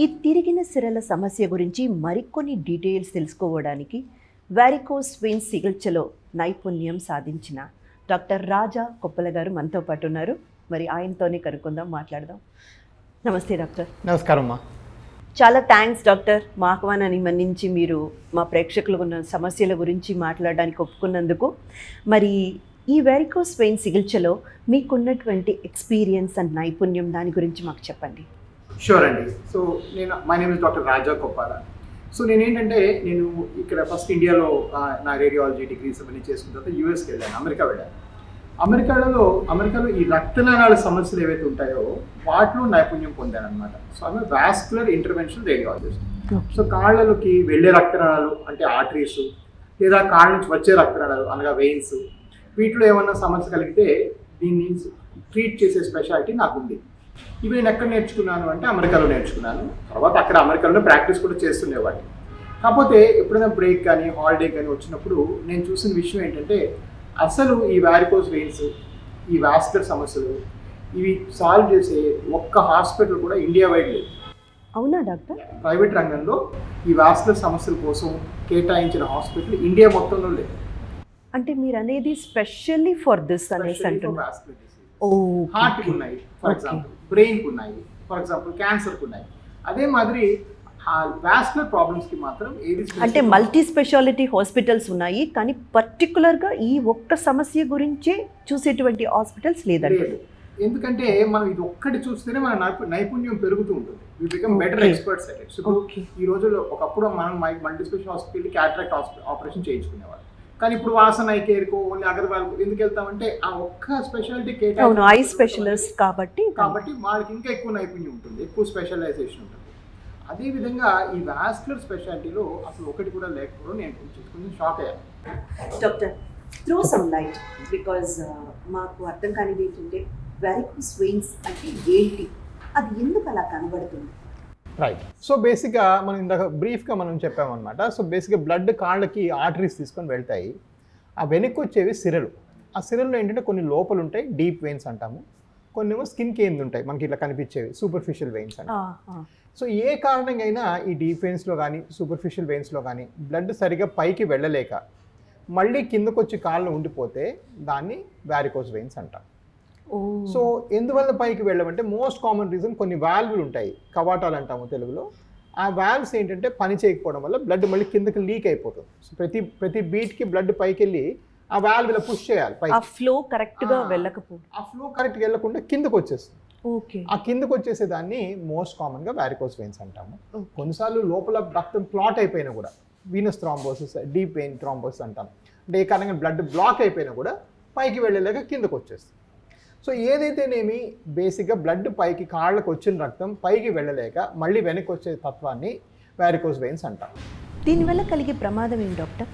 ఈ తిరిగిన సిరల సమస్య గురించి మరికొన్ని డీటెయిల్స్ తెలుసుకోవడానికి వారికోస్ వెయిన్స్ చికిత్సలో నైపుణ్యం సాధించిన డాక్టర్ రాజా కొప్పల గారు మనతో పాటు ఉన్నారు. మరి ఆయనతోనే కనుక్కుందాం, మాట్లాడదాం. నమస్తే డాక్టర్. నమస్కారం అమ్మా. చాలా థ్యాంక్స్ డాక్టర్, మా ఆహ్వానాన్ని మన్నించి మీరు మా ప్రేక్షకులకు ఉన్న సమస్యల గురించి మాట్లాడడానికి ఒప్పుకున్నందుకు. మరి ఈ వారికోస్ వెయిన్స్ చికిత్సలో మీకున్నటువంటి ఎక్స్పీరియన్స్ అండ్ నైపుణ్యం దాని గురించి మాకు చెప్పండి. షూర్ అండి. So my name is doctor Raja Coppola. So నేను ఇక్కడ ఫస్ట్ ఇండియాలో నా రేడియాలజీ డిగ్రీస్ అవన్నీ చేసుకున్న తర్వాత యూఎస్కి వెళ్ళాను, అమెరికా వెళ్ళాను. అమెరికాలో ఈ రక్తనాళాల సమస్యలు ఏవైతే ఉంటాయో వాటిలో నైపుణ్యం పొందాను అనమాట. సో ఆమె వాస్కులర్ ఇంటర్వెన్షన్ రేడియాలజిస్ట్. సో కాళ్ళలోకి వెళ్ళే రక్తనాళాలు అంటే ఆర్టరీస్, లేదా కాళ్ళ నుంచి వచ్చే రక్తనాళాలు అనగా వెయిన్స్, వీటిలో ఏమన్నా సమస్య కలిగితే దీన్ని ట్రీట్ చేసే స్పెషాలిటీ నాకు ఉంది. ఇవి నేను ఎక్కడ నేర్చుకున్నాను అంటే అమెరికాలో నేర్చుకున్నాను. తర్వాత అక్కడ అమెరికాలో ప్రాక్టీస్ కూడా చేస్తుండేవాడిని. కాకపోతే ఎప్పుడైనా బ్రేక్ కానీ హాలిడే కానీ వచ్చినప్పుడు నేను చూసిన విషయం ఏంటంటే అసలు ఈ వారికోస్ వెయిన్స్, ఈ వాస్కులర్ సమస్యలు ఇవి సాల్వ్ చేసే ఒక్క హాస్పిటల్ కూడా ఇండియా వైడ్ లేదు. అవునా డాక్టర్? ప్రైవేట్ రంగంలో ఈ వాస్కులర్ సమస్యల కోసం కేటాయించిన హాస్పిటల్ ఇండియా మొత్తంలో లేదు. అంటే మీరు అనేది స్పెషల్లీ ఫర్ దిస్ అనేసి అంటున్నారు. హార్ట్కి ఉన్నాయి, ఫర్ ఎగ్జాంపుల్ బ్రెయిన్కి ఉన్నాయి, ఫర్ ఎగ్జాంపుల్ క్యాన్సర్కి ఉన్నాయి. అదే మాదిరి వాస్కులర్ ప్రాబ్లమ్స్కి మాత్రం ఏది అంటే మల్టీ స్పెషాలిటీ హాస్పిటల్స్ ఉన్నాయి, కానీ పర్టికులర్గా ఈ ఒక్క సమస్య గురించే చూసేటువంటి హాస్పిటల్స్ లేదండి. ఎందుకంటే మనం ఇది ఒక్కటి చూస్తేనే మన నైపుణ్యం పెరుగుతూ ఉంటుంది. We become better experts at it. So ఈ రోజుల్లో ఒకప్పుడు మనం multi special hospital cataract operation చేయించుకునేవాళ్ళు, కానీ ఇప్పుడు వాసన ఐ కేర్కో ఓన్లీ అగర్వాల్కో ఎందుకు వెళ్తామంటే ఆ ఒక్క స్పెషాలిటీ ఐ స్పెషలిస్ట్ కాబట్టి వాళ్ళకి ఇంకా ఎక్కువ నైపుణ్యం ఉంటుంది, ఎక్కువ స్పెషలైజేషన్ ఉంటుంది. అదేవిధంగా ఈ వాస్కులర్ స్పెషాలిటీలో అసలు ఒకటి కూడా లేకపోవడం నేను కొంచెం షాక్ అయ్యాను. Doctor, throw some light, because మాకు అర్థం కానిది ఏంటంటే వారికోస్ వెయిన్స్ అంటే ఏంటి, అది ఎందుకు అలా కనబడుతుంది? రైట్. సో బేసిక్గా మనం ఇందాక బ్రీఫ్గా మనం చెప్పామన్నమాట. సో బేసిక్గా బ్లడ్ కాళ్ళకి ఆర్టరీస్ తీసుకొని వెళ్తాయి. ఆ వెనక్కి వచ్చేవి సిరలు. ఆ సిరల్లో ఏంటంటే కొన్ని లోపలు ఉంటాయి, డీప్ వెయిన్స్ అంటాము. కొన్ని ఏమో స్కిన్ కింద ఉంటాయి, మనకి ఇట్లా కనిపించేవి సూపర్ఫిషియల్ వెయిన్స్ అంటాం. సో ఏ కారణంగా అయినా ఈ డీప్ వెయిన్స్లో కానీ సూపర్ఫిషియల్ వెయిన్స్లో కానీ బ్లడ్ సరిగ్గా పైకి వెళ్ళలేక మళ్ళీ కిందకు వచ్చి కాళ్ళు ఉండిపోతే దాన్ని వారికోస్ వెయిన్స్ అంటాం. సో ఎందువల్ల పైకి వెళ్ళమంటే మోస్ట్ కామన్ రీజన్ కొన్ని వాల్వ్లు ఉంటాయి, కవాటాలు అంటాము తెలుగులో. ఆ వాల్వ్స్ ఏంటంటే పని చేయకపోవడం వల్ల బ్లడ్ మళ్ళీ కిందకి లీక్ అయిపోతుంది. సో ప్రతి బీట్కి బ్లడ్ పైకి వెళ్ళి ఆ వాల్వ్ ఇలా పుష్ చేయాలి, ఆ ఫ్లో కరెక్ట్గా వెళ్ళకుండా కిందకు వచ్చేస్తుంది. ఆ కిందకు వచ్చేసేదాన్ని మోస్ట్ కామన్గా వారికోస్ వెయిన్స్ అంటాము. కొన్నిసార్లు లోపల రక్తం క్లాట్ అయిపోయినా కూడా venous thrombosis, deep vein thrombosis అంటాం. అంటే ఏ కారణంగా బ్లడ్ బ్లాక్ అయిపోయినా కూడా పైకి వెళ్ళలేక కిందకు వచ్చేస్తుంది. సో ఏదైతేనేమి బేసిక్గా బ్లడ్ పైకి కాళ్ళకు వచ్చిన రక్తం పైకి వెళ్ళలేక మళ్ళీ వెనక్కి వచ్చే తత్వాన్ని వారికోస్ వెయిన్స్ అంటాం. దీనివల్ల కలిగే ప్రమాదం ఏంటి డాక్టర్?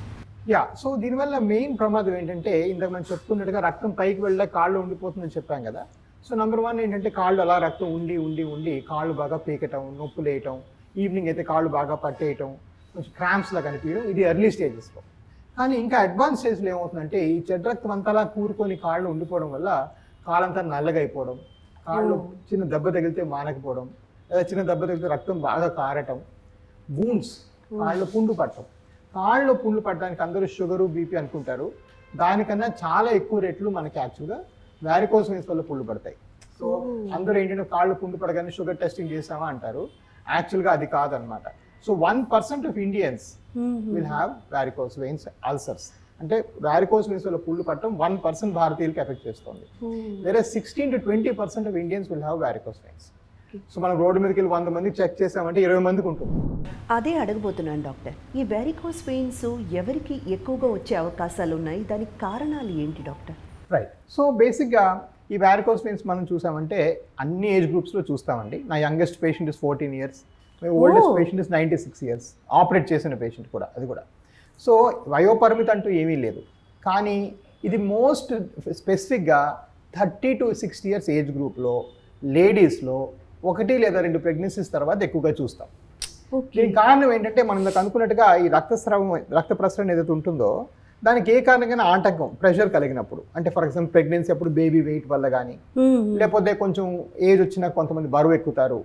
సో దీనివల్ల మెయిన్ ప్రమాదం ఏంటంటే ఇందాక మనం చెప్పుకున్నట్టుగా రక్తం పైకి వెళ్ళలేక కాళ్ళు ఉండిపోతుందని చెప్పాం కదా. సో నెంబర్ 1 ఏంటంటే కాళ్ళు అలా రక్తం ఉండి కాళ్ళు బాగా పీకటం, నొప్పులు వేయటం, ఈవినింగ్ అయితే కాళ్ళు బాగా పట్టేయటం, కొంచెం క్రాంప్స్లా కనిపించడం, ఇది ఎర్లీ స్టేజెస్లో. కానీ ఇంకా అడ్వాన్స్ స్టేజ్లో ఏమవుతుందంటే ఈ చెడ్డ రక్తం అంతలా కూరుకొని కాళ్ళు ఉండిపోవడం వల్ల కాళ్ళంతా నల్లగా అయిపోవడం, కాళ్ళు చిన్న దెబ్బ తగిలితే మానకపోవడం, లేదా చిన్న దెబ్బ తగిలితే రక్తం బాగా కారటం, వూండ్స్, కాళ్ళు పుండు పట్టడం. కాళ్ళు పుండ్లు పట్టడానికి అందరూ షుగరు బీపీ అనుకుంటారు, దానికన్నా చాలా ఎక్కువ రెట్లు మనకి యాక్చువల్గా వారికోస్ వెయిన్స్ వల్ల పుండ్లు పడతాయి. సో అందరూ ఏంటంటే కాళ్ళు పుండు పడగానే షుగర్ టెస్టింగ్ చేసామా అంటారు, యాక్చువల్గా అది కాదనమాట. So 1% of Indians will have varicose veins ulcers. అంటే వారికోస్ వెయిన్స్ వల్ల పుండ్లు పట్టడం 1% భారతీయులకి ఎఫెక్ట్ చేస్తుంది. వేరే 16 to 20% of Indians will have varicose veins. So మనం రోడ్డు మీదకి వెళ్ళి 100 మందికి చెక్ చేసామంటే 20 మందికి ఉంటుంది. అదే అడగబోతున్నాను డాక్టర్, ఈ వారికోస్ వెయిన్స్ ఎవరికి ఎక్కువగా వచ్చే అవకాశాలు ఉన్నాయి, దానికి కారణాలు ఏంటి డాక్టర్? రైట్. సో బేసిక్గా ఈ వారికోస్ వెయిన్స్ మనం చూసామంటే అన్ని ఏజ్ గ్రూప్స్లో చూస్తామండి. నా youngest patient is 14 years, my oldest patient is 96 years, operate చేసిన పేషెంట్ కూడా అది కూడా. సో వయోపరిమితి అంటూ ఏమీ లేదు, కానీ ఇది మోస్ట్ స్పెసిఫిక్గా 30 to 60 years ఏజ్ గ్రూప్లో లేడీస్లో 1 లేదా 2 ప్రెగ్నెన్సీస్ తర్వాత ఎక్కువగా చూస్తాం. దీనికి కారణం ఏంటంటే మనం ఇందాక అనుకున్నట్టుగా ఈ రక్త ప్రసరణ ఏదైతే ఉంటుందో దానికి ఏ కారణంగా ఆటంకం ప్రెషర్ కలిగినప్పుడు, అంటే ఫర్ ఎగ్జాంపుల్ ప్రెగ్నెన్సీ అప్పుడు బేబీ వెయిట్ వల్ల కానీ, లేకపోతే కొంచెం ఏజ్ వచ్చినా కొంతమంది బరువు ఎక్కుతారు,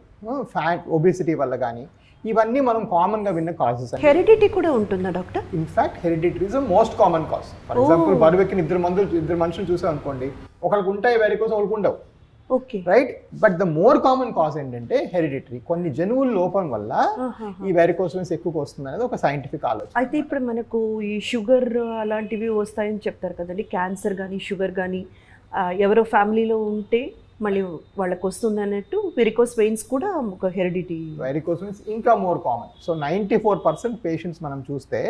ఫ్యాట్ ఒబిసిటీ వల్ల కానీ, ఇవన్నీ మనం కామన్గా విన్న కాజెస్. హెరిడిటీ కూడా ఉంటుందా doctor? In fact hereditary is most common cause. For example బరువు ఎక్కిన ఇద్దరు మనుషులు చూసాం అనుకోండి, ఒకరికి ఉంటాయి వెరికోస్, ఒకరికి ఉండవు. Okay, right. But the more common cause ఏంటంటే హెరిడిటరీ, కొన్ని జన్యువుల లోపం వల్ల ఈ వెరికోస్ వెయిన్స్ ఎక్కువ వస్తుంది అనేది ఒక సైంటిఫిక్ ఆలోచన. అయితే ఇప్పుడు మనకు ఈ షుగర్ అలాంటివి వస్తాయని చెప్తారు కదండి, క్యాన్సర్ కానీ షుగర్ కానీ ఎవరో ఫ్యామిలీలో ఉంటే మళ్ళీ వాళ్ళకి వస్తుంది అన్నట్టు వెరికోస్ వెయిన్స్ కూడా ఒక హెరిడిటీ. వెరికోస్ వెయిన్స్ ఇంకా మోర్ కామన్. సో 94% పేషెంట్స్ మనం చూస్తే,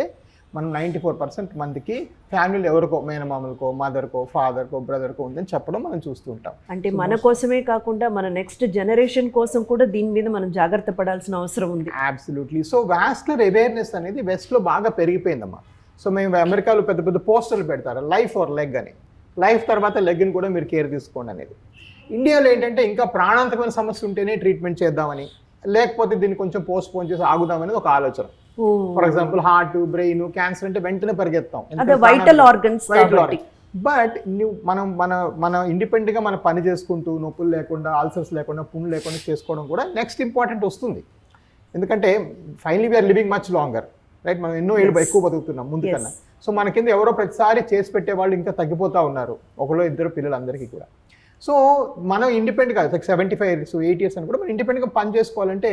మనం 94% మందికి ఫ్యామిలీలో ఎవరికో, మేనమామలకో, మదర్కో, ఫాదర్కో, బ్రదర్కో ఉందని చెప్పడం మనం చూస్తూ ఉంటాం. అంటే మన కోసమే కాకుండా మన నెక్స్ట్ జనరేషన్ కోసం కూడా దీని మీద మనం జాగ్రత్త పడాల్సిన అవసరం ఉంది. అబ్సల్యూట్లీ. సో వాస్కులర్ అవేర్నెస్ అనేది వెస్ట్లో బాగా పెరిగిపోయిందమ్మా. సో మేము అమెరికాలో పెద్ద పెద్ద పోస్టర్లు పెడతారు, లైఫ్ ఆర్ లెగ్ అని, లైఫ్ తర్వాత లెగ్ని కూడా మీరు కేర్ తీసుకోండి అనేది. ఇండియాలో ఏంటంటే ఇంకా ప్రాణాంతకమైన సమస్య ఉంటేనే ట్రీట్మెంట్ చేద్దామని, లేకపోతే దీన్ని కొంచెం పోస్ట్పోన్ చేసి ఆగుదామనేది ఒక ఆలోచన. For example heart, brain, cancer అంటే వెంటనే పరిగెత్తాం, వైటల్ ఆర్గన్స్. బట్ మన ఇండిపెండెంట్గా మనం పని చేసుకుంటూ నొప్పులు లేకుండా, అల్సర్స్ లేకుండా, పుండ్లు లేకుండా చేసుకోవడం కూడా నెక్స్ట్ ఇంపార్టెంట్ వస్తుంది. ఎందుకంటే finally we are living much longer, right. మనం ఎన్నో ఏళ్ళు ఎక్కువ బతుకుతున్నాం ముందు కన్నా. సో మన కింద ఎవరో ప్రతిసారి చేసి పెట్టే వాళ్ళు ఇంకా తగ్గిపోతూ ఉన్నారు, ఒకలో ఇద్దరు పిల్లలందరికీ కూడా. సో మనం ఇండిపెండెంట్గా 75 years 8 years అని కూడా మనం ఇండిపెండెంట్గా పని చేసుకోవాలంటే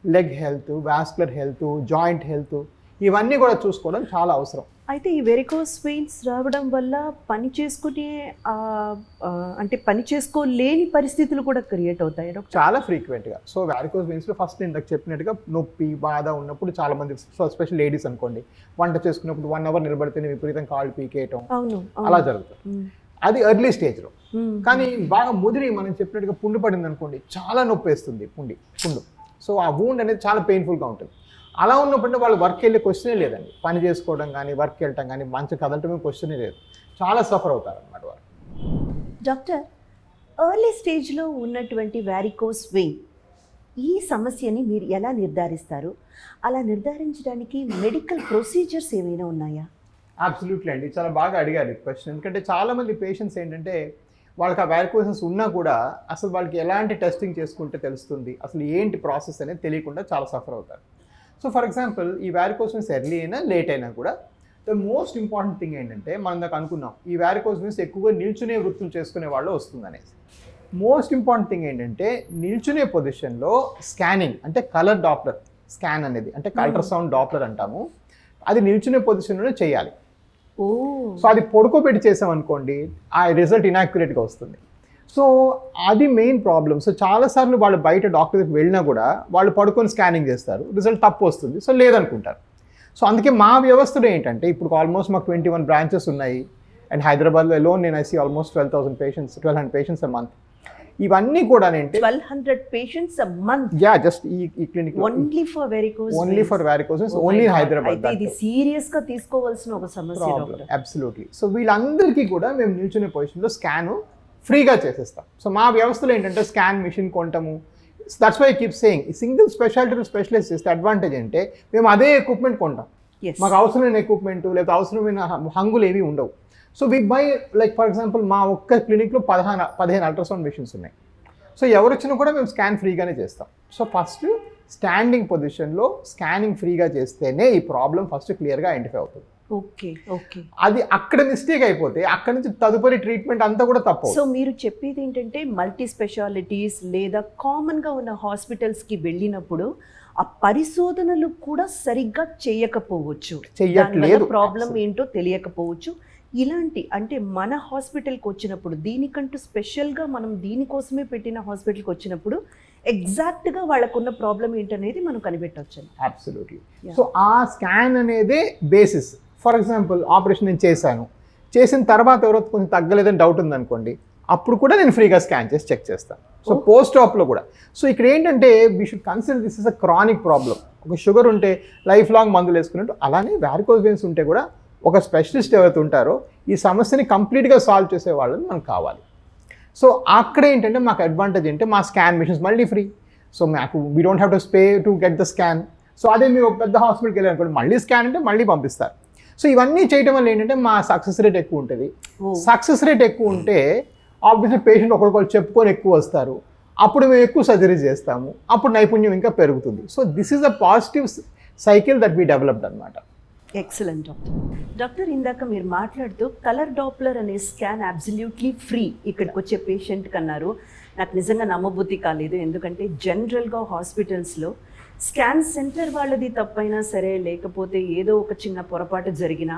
leg health, vascular health, joint health, ఇవన్నీ కూడా చూసుకోవడం చాలా అవసరం. అయితే ఈ వెరికోస్ వెయిన్స్ రావడం వల్ల పని చేసుకునే అంటే పని చేసుకోలేని పరిస్థితులు కూడా క్రియేట్ అవుతాయి చాలా ఫ్రీక్వెంట్గా. సో వెరికోస్ వెయిన్స్లో ఫస్ట్ ఇందాక చెప్పినట్టుగా నొప్పి, బాధ ఉన్నప్పుడు చాలా మంది, స్పెషల్ లేడీస్ అనుకోండి, వంట చేసుకున్నప్పుడు 1 hour నిలబడితేనే విపరీతం కాళ్ళు పీకేయటం, అలా జరుగుతుంది. అది ఎర్లీ స్టేజ్లో. కానీ బాగా ముదిరి మనం చెప్పినట్టుగా పుండు పడింది అనుకోండి, చాలా నొప్పి వేస్తుంది పుండు. సో ఆ వూండ్ అనేది చాలా పెయిన్ఫుల్గా ఉంటుంది. అలా ఉన్నప్పుడు వాళ్ళు వర్క్ వెళ్ళే క్వశ్చనే లేదండి, పని చేసుకోవడం కానీ, వర్క్ వెళ్ళటం కానీ, మంచి కదలటమే క్వశ్చనే లేదు, చాలా సఫర్ అవుతారు అన్నమాట వారు. డాక్టర్, ఎర్లీ స్టేజ్లో ఉన్నటువంటి వారికోస్ వెయిన్, ఈ సమస్యని మీరు ఎలా నిర్ధారిస్తారు? అలా నిర్ధారించడానికి మెడికల్ ప్రొసీజర్స్ ఏమైనా ఉన్నాయా? అబ్సల్యూట్లీ అండి, చాలా బాగా అడిగారు ఈ క్వశ్చన్. ఎందుకంటే చాలామంది పేషెంట్స్ ఏంటంటే వాళ్ళకి ఆ వారికోసెస్ ఉన్నా కూడా అసలు వాళ్ళకి ఎలాంటి టెస్టింగ్ చేసుకుంటే తెలుస్తుంది, అసలు ఏంటి ప్రాసెస్ అనేది తెలియకుండా చాలా సఫర్ అవుతారు. సో ఫర్ ఎగ్జాంపుల్ ఈ వారికోసెస్ ఎర్లీ అయినా లేట్ అయినా కూడా ద మోస్ట్ ఇంపార్టెంట్ థింగ్ ఏంటంటే, మనం దాకా అనుకున్నాం ఈ వారికోసెస్ ఎక్కువగా నిల్చునే వృత్తులు చేసుకునే వాళ్ళు వస్తుందనేసి. మోస్ట్ ఇంపార్టెంట్ థింగ్ ఏంటంటే నిల్చునే పొజిషన్లో స్కానింగ్, అంటే కలర్ డాప్లర్ స్కాన్ అనేది, అంటే అల్ట్రాసౌండ్ డాప్లర్ అంటాము, అది నిల్చునే పొజిషన్లోనే చేయాలి. సో అది పడుకోబెట్టి చేసామనుకోండి, ఆ రిజల్ట్ ఇనాక్యురేట్గా వస్తుంది. సో అది మెయిన్ ప్రాబ్లం. సో చాలాసార్లు వాళ్ళు బయట డాక్టర్ దగ్గరికి వెళ్ళినా కూడా వాళ్ళు పడుకొని స్కానింగ్ చేస్తారు, రిజల్ట్ తప్పు వస్తుంది, సో లేదనుకుంటారు. సో అందుకే మా వ్యవస్థలో ఏంటంటే ఇప్పుడు ఆల్మోస్ట్ మాకు 21 branches ఉన్నాయి. అండ్ హైదరాబాద్లో ఎలోన్ నేను IC almost 1200 patients a month. ఇవన్నీ కూడా 1200 patients a month. Yeah, just ఈ clinic only for varicose, only Hyderabad. ఇది సీరియస్ గా తీసుకోవాల్సిన ఒక సమస్య. అబ్సల్యూట్లీ. సో వీళ్ళందరికీ కూడా మేము నిల్చునే పొజిషన్లో స్కాన్ ఫ్రీగా చేసేస్తాం. సో మా వ్యవస్థలో ఏంటంటే స్కాన్ మిషన్ కొంటాము. దట్స్ వై కీప్ సేయింగ్ ఈ సింగిల్ స్పెషాలిటీ స్పెషలైజ్ చేస్తే అడ్వాంటేజ్ అంటే మేము అదే ఎక్విప్మెంట్ కొంటాం, మాకు అవసరమైన ఎక్విప్మెంట్ లేదా అవసరమైన హంగులు ఏమీ ఉండవు. So we buy like for example మా ఒక్క క్లినిక్లో 15 అల్ట్రాసౌండ్ మెషిన్స్ ఉన్నాయి. సో ఎవరు వచ్చినా కూడా మేము స్కాన్ ఫ్రీగానే చేస్తాం. సో ఫస్ట్ స్టాండింగ్ పొజిషన్లో స్కానింగ్ ఫ్రీగా చేస్తేనే ఈ ప్రాబ్లం ఫస్ట్ క్లియర్గా ఐడెంటిఫై అవుతుంది. ఓకే. అది అక్కడ మిస్టేక్ అయిపోతే అక్కడ నుంచి తదుపరి ట్రీట్మెంట్ అంతా కూడా తప్పు. సో మీరు చెప్పేది ఏంటంటే మల్టీ స్పెషాలిటీస్ లేదా కామన్గా ఉన్న హాస్పిటల్స్కి వెళ్ళినప్పుడు ఆ పరిశోధనలు కూడా సరిగ్గా చేయకపోవచ్చు, చెయ్యట్లేదు, ప్రాబ్లం ఏంటో తెలియకపోవచ్చు. ఇలాంటి అంటే మన హాస్పిటల్కి వచ్చినప్పుడు దీనికంటూ స్పెషల్గా మనం దీనికోసమే పెట్టిన హాస్పిటల్కి వచ్చినప్పుడు ఎగ్జాక్ట్గా వాళ్ళకున్న ప్రాబ్లం ఏంటనేది మనం కనిపెట్టవచ్చు. అబ్సల్యూట్లీ. సో ఆ స్కాన్ అనేదే బేసిస్. ఫర్ ఎగ్జాంపుల్ ఆపరేషన్ నేను చేసిన తర్వాత ఎవరో కొంచెం తగ్గలేదని డౌట్ ఉందనుకోండి, అప్పుడు కూడా నేను ఫ్రీగా స్కాన్ చేసి చెక్ చేస్తాను. సో పోస్ట్ ఆప్లో కూడా. సో ఇక్కడ ఏంటంటే we should consider this is a chronic problem. ఒక షుగర్ ఉంటే లైఫ్ లాంగ్ మందులు వేసుకున్నట్టు, అలానే వారికోస్ వెయిన్స్ ఉంటే కూడా ఒక స్పెషలిస్ట్ ఎవరైతే ఉంటారో ఈ సమస్యని కంప్లీట్గా సాల్వ్ చేసే వాళ్ళని మనకు కావాలి. సో అక్కడ ఏంటంటే మాకు అడ్వాంటేజ్ ఏంటంటే మా స్కాన్ మిషన్స్ మళ్ళీ ఫ్రీ. సో మాకు we don't have to pay to get the scan. So అదే మీరు ఒక పెద్ద హాస్పిటల్కి వెళ్ళారనుకోండి, మళ్ళీ స్కాన్ అంటే మళ్ళీ పంపిస్తారు. సో ఇవన్నీ చేయడం వల్ల ఏంటంటే మా సక్సెస్ రేట్ ఎక్కువ ఉంటుంది. ఓ. సక్సెస్ రేట్ ఎక్కువ ఉంటే ఆబ్వియస్లీ పేషెంట్ ఒకరికొకరు చెప్పుకొని ఎక్కువ వస్తారు, అప్పుడు మేము ఎక్కువ సర్జరీ చేస్తాము, అప్పుడు నైపుణ్యం ఇంకా పెరుగుతుంది. So this is a positive cycle that we developed అనమాట. Excellent doctor. డాక్టర్, ఇందాక మీరు మాట్లాడుతూ కలర్ డాప్లర్ అనే స్కాన్ అబ్సల్యూట్లీ ఫ్రీ ఇక్కడికి వచ్చే పేషెంట్కి అన్నారు. నాకు నిజంగా నమ్మబుద్ధి కాలేదు, ఎందుకంటే జనరల్గా హాస్పిటల్స్లో స్కాన్ సెంటర్ వాళ్ళది తప్పైనా సరే, లేకపోతే ఏదో ఒక చిన్న పొరపాటు జరిగినా